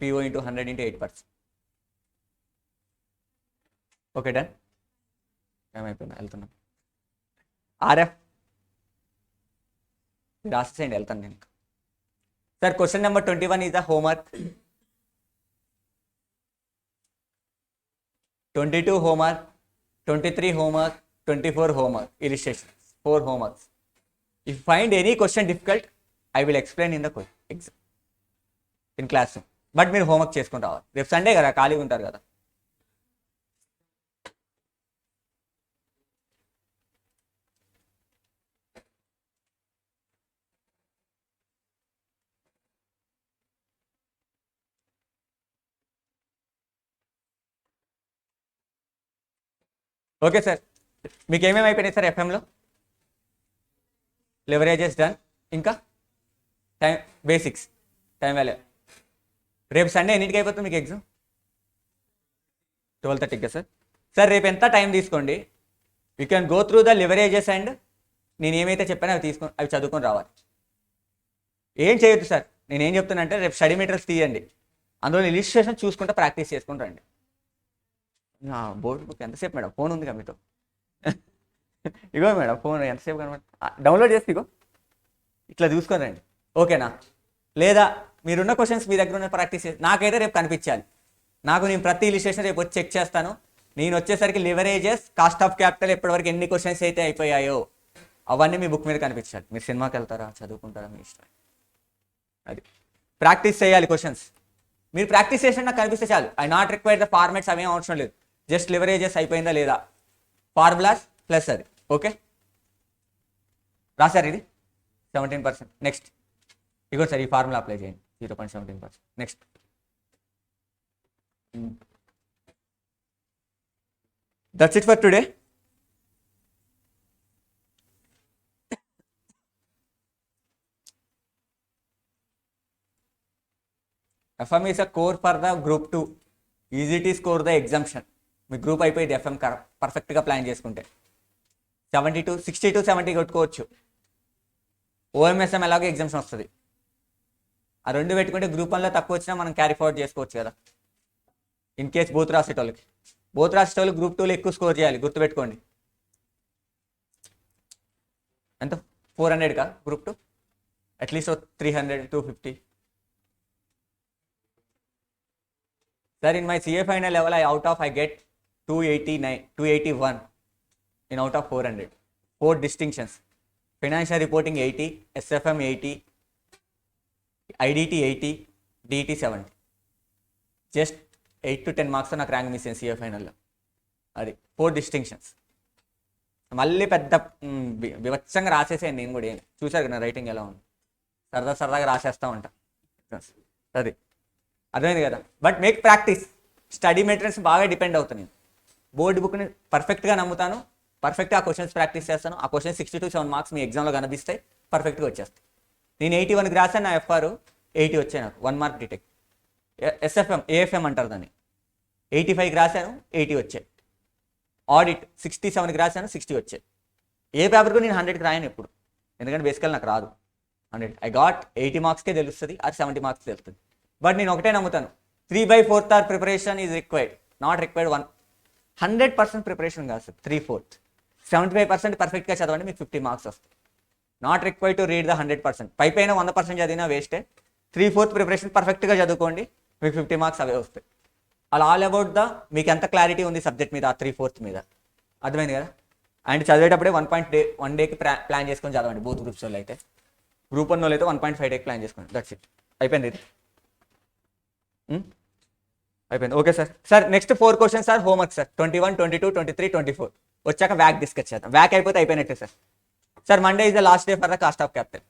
PO into 100 into 8%. Okay done. ఏమైపోయిందా? వెళ్తున్నాం. ఆర్ఎఫ్ రాసేసేయండి, వెళ్తాను నేను. Sir question number 21 is the homework. 22 homework, 23 homework, 24 homework, illustrations, 4 homeworks. If you find any question difficult, I will explain in the exam, in classroom. But మీరు homework చేసుకుని రావాలి. రేపు Sunday కదా, ఖాళీగా ఉంటారు కదా. ఓకే సార్, మీకు ఏమేమి అయిపోయినాయి సార్ ఎఫ్ఎంలో? లెవరేజెస్ డన్, ఇంకా టైం బేసిక్స్, టైం వాల్యూ. రేపు సండే ఎన్నింటికి అయిపోతుంది మీకు ఎగ్జామ్? 12:30గా సార్. సార్ రేపు ఎంత టైం తీసుకోండి, you can go through the leverages and నేను ఏమైతే చెప్పానో అవి చదువుకొని రావాలి. ఏం చేయొద్దు సార్, నేను ఏం చెప్తున్నా అంటే రేపు స్టడీ మెటీరియల్స్ తీయండి, అందులో ఇలిస్ట్రేషన్ చూసుకుంటే ప్రాక్టీస్ చేసుకుని రండి. బోర్డు బుక్ ఎంతసేపు మేడం? ఫోన్ ఉంది కదా మీతో? ఇగో మేడం ఫోన్ ఎంతసేపు కనమాట, డౌన్లోడ్ చేసి ఇగో ఇట్లా చూసుకొని రండి, ఓకేనా? లేదా మీరున్న క్వశ్చన్స్ మీ దగ్గర ఉన్న ప్రాక్టీస్ చేసి నాకైతే రేపు కనిపించాలి. నేను ప్రతి ఇలిస్ట్రేషన్ రేపు వచ్చి చెక్ చేస్తాను. నేను వచ్చేసరికి లివరేజెస్, కాస్ట్ ఆఫ్ క్యాపిటల్ ఎప్పటివరకు ఎన్ని క్వశ్చన్స్ అయితే అయిపోయాయో అవన్నీ మీ బుక్ మీద కనిపించాలి. మీరు సినిమాకి వెళ్తారా, చదువుకుంటారా, మీ ఇష్టం. అది ప్రాక్టీస్ చేయాలి క్వశ్చన్స్. మీరు ప్రాక్టీస్ చేసిన నాకు కనిపిస్తే చాలు. I not require the formats, అవేం అవసరం లేదు. జస్ట్ లివరేజెస్ అయిపోయిందా లేదా, ఫార్ములాస్ ప్లస్ అది. ఓకే, రాశారు ఇది 17%. నెక్స్ట్ ఇగో సార్ ఈ ఫార్ములా అప్లై చేయండి, 0.17%. Next that's it for today. FM is a core for the group 2. Easy to score the exemption. Me group అయిపోయింది FM పర్ఫెక్ట్గా ప్లాన్ చేసుకుంటే. 60 to 70 కొట్టుకోవచ్చు. OMSM ఎలాగో ఎగ్జామ్షన్ వస్తుంది. ఆ రెండు పెట్టుకుంటే గ్రూప్ 1లో తక్కువ వచ్చినా మనం క్యారీ ఫార్వర్డ్ చేసుకోవచ్చు కదా. ఇన్ కేస్ బోత్ రాసేటోళ్ళకి గ్రూప్ 2లో ఎక్కువ స్కోర్ చేయాలి, గుర్తుపెట్టుకోండి. ఎంత 400కా group 2? At least 300, 250. Sir, in my CA final level, I get 289, 281 in out of 400. 4 distinctions. Financial reporting 80, SFM 80, IDT 80, DT 70. Just 8 to 10 marks నాకు ర్యాంక్ మిస్ అయింది CA ఫైనల్లో. అది 4 distinctions. మళ్ళీ పెద్ద వివచ్చంగా రాసేసాను నేను కూడా. చూసారు కదా నా రైటింగ్ ఎలా ఉంది, సరదాగా రాసేస్తూ ఉంటా. అది అర్థమైంది కదా. But make practice. Study materials బాగా డిపెండ్ అవుతాను నేను. బోర్డు బుక్ని పర్ఫెక్ట్గా నమ్ముతాను, పర్ఫెక్ట్గా ఆ క్వశ్చన్స్ ప్రాక్టీస్ చేస్తాను. ఆ క్వశ్చన్స్ 60 to 70 మార్క్స్ మీ ఎగ్జామ్లో కనిపిస్తాయి, పర్ఫెక్ట్గా వచ్చేస్తాయి. నేను 81కి రాశాను, నా FR 80 వచ్చాయి నాకు, 1 మార్క్ డిటెక్ట్. SFM AFM అంటారు దాన్ని, 85కి రాశాను, 80 వచ్చాయి. ఆడిట్ 67కి రాశాను, 60 వచ్చాయి. ఏ పేపర్కు నేను 100కి రాయను ఎప్పుడు, ఎందుకంటే బేసికల్ నాకు రాదు 100. ఐ గాట్ 80 మార్క్స్కే తెలుస్తుంది, అది 70 మార్క్స్ తెలుస్తుంది. బట్ నేను ఒకటే నమ్ముతాను, 3/4 hour preparation is required, not required 100% preparation కాదు సార్. 3/4, 75% పర్ఫెక్ట్గా చదవండి, మీకు 50 మార్క్స్ వస్తాయి. Not required to read the 100%. పైన 100% చదివినా వేస్టే. 3/4 ప్రిపరేషన్ పర్ఫెక్ట్గా చదువుకోండి, మీకు 50 మార్క్స్ అవే వస్తాయి. అలా ఆల్ అబౌట్ ద మీకు ఎంత క్లారిటీ ఉంది సబ్జెక్ట్ మీద, ఆ 3/4 మీద. అర్థమైంది కదా. అండ్ చదివేటప్పుడే 1 డేకి ప్లాన్ చేసుకొని చదవండి, బోత్ గ్రూప్స్ వాళ్ళు అయితే. గ్రూప్ 1 వాళ్ళు అయితే 1.5 డేకి ప్లాన్ చేసుకోండి. దట్స్ ఇట్, అయిపోయింది ఇది. అయిపోయింది. Okay sir. Next 4 questions sir homework sir. 21, 22, 23, 24 వచ్చాక వ్యాక్ డిస్కస్ చేద్దాం. వ్యాక్ అయిపోతే అయిపోయినట్టే sir. Sir Monday is the last day for the cost of capital.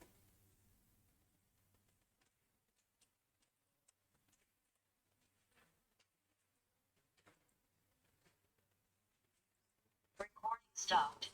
Recording stopped.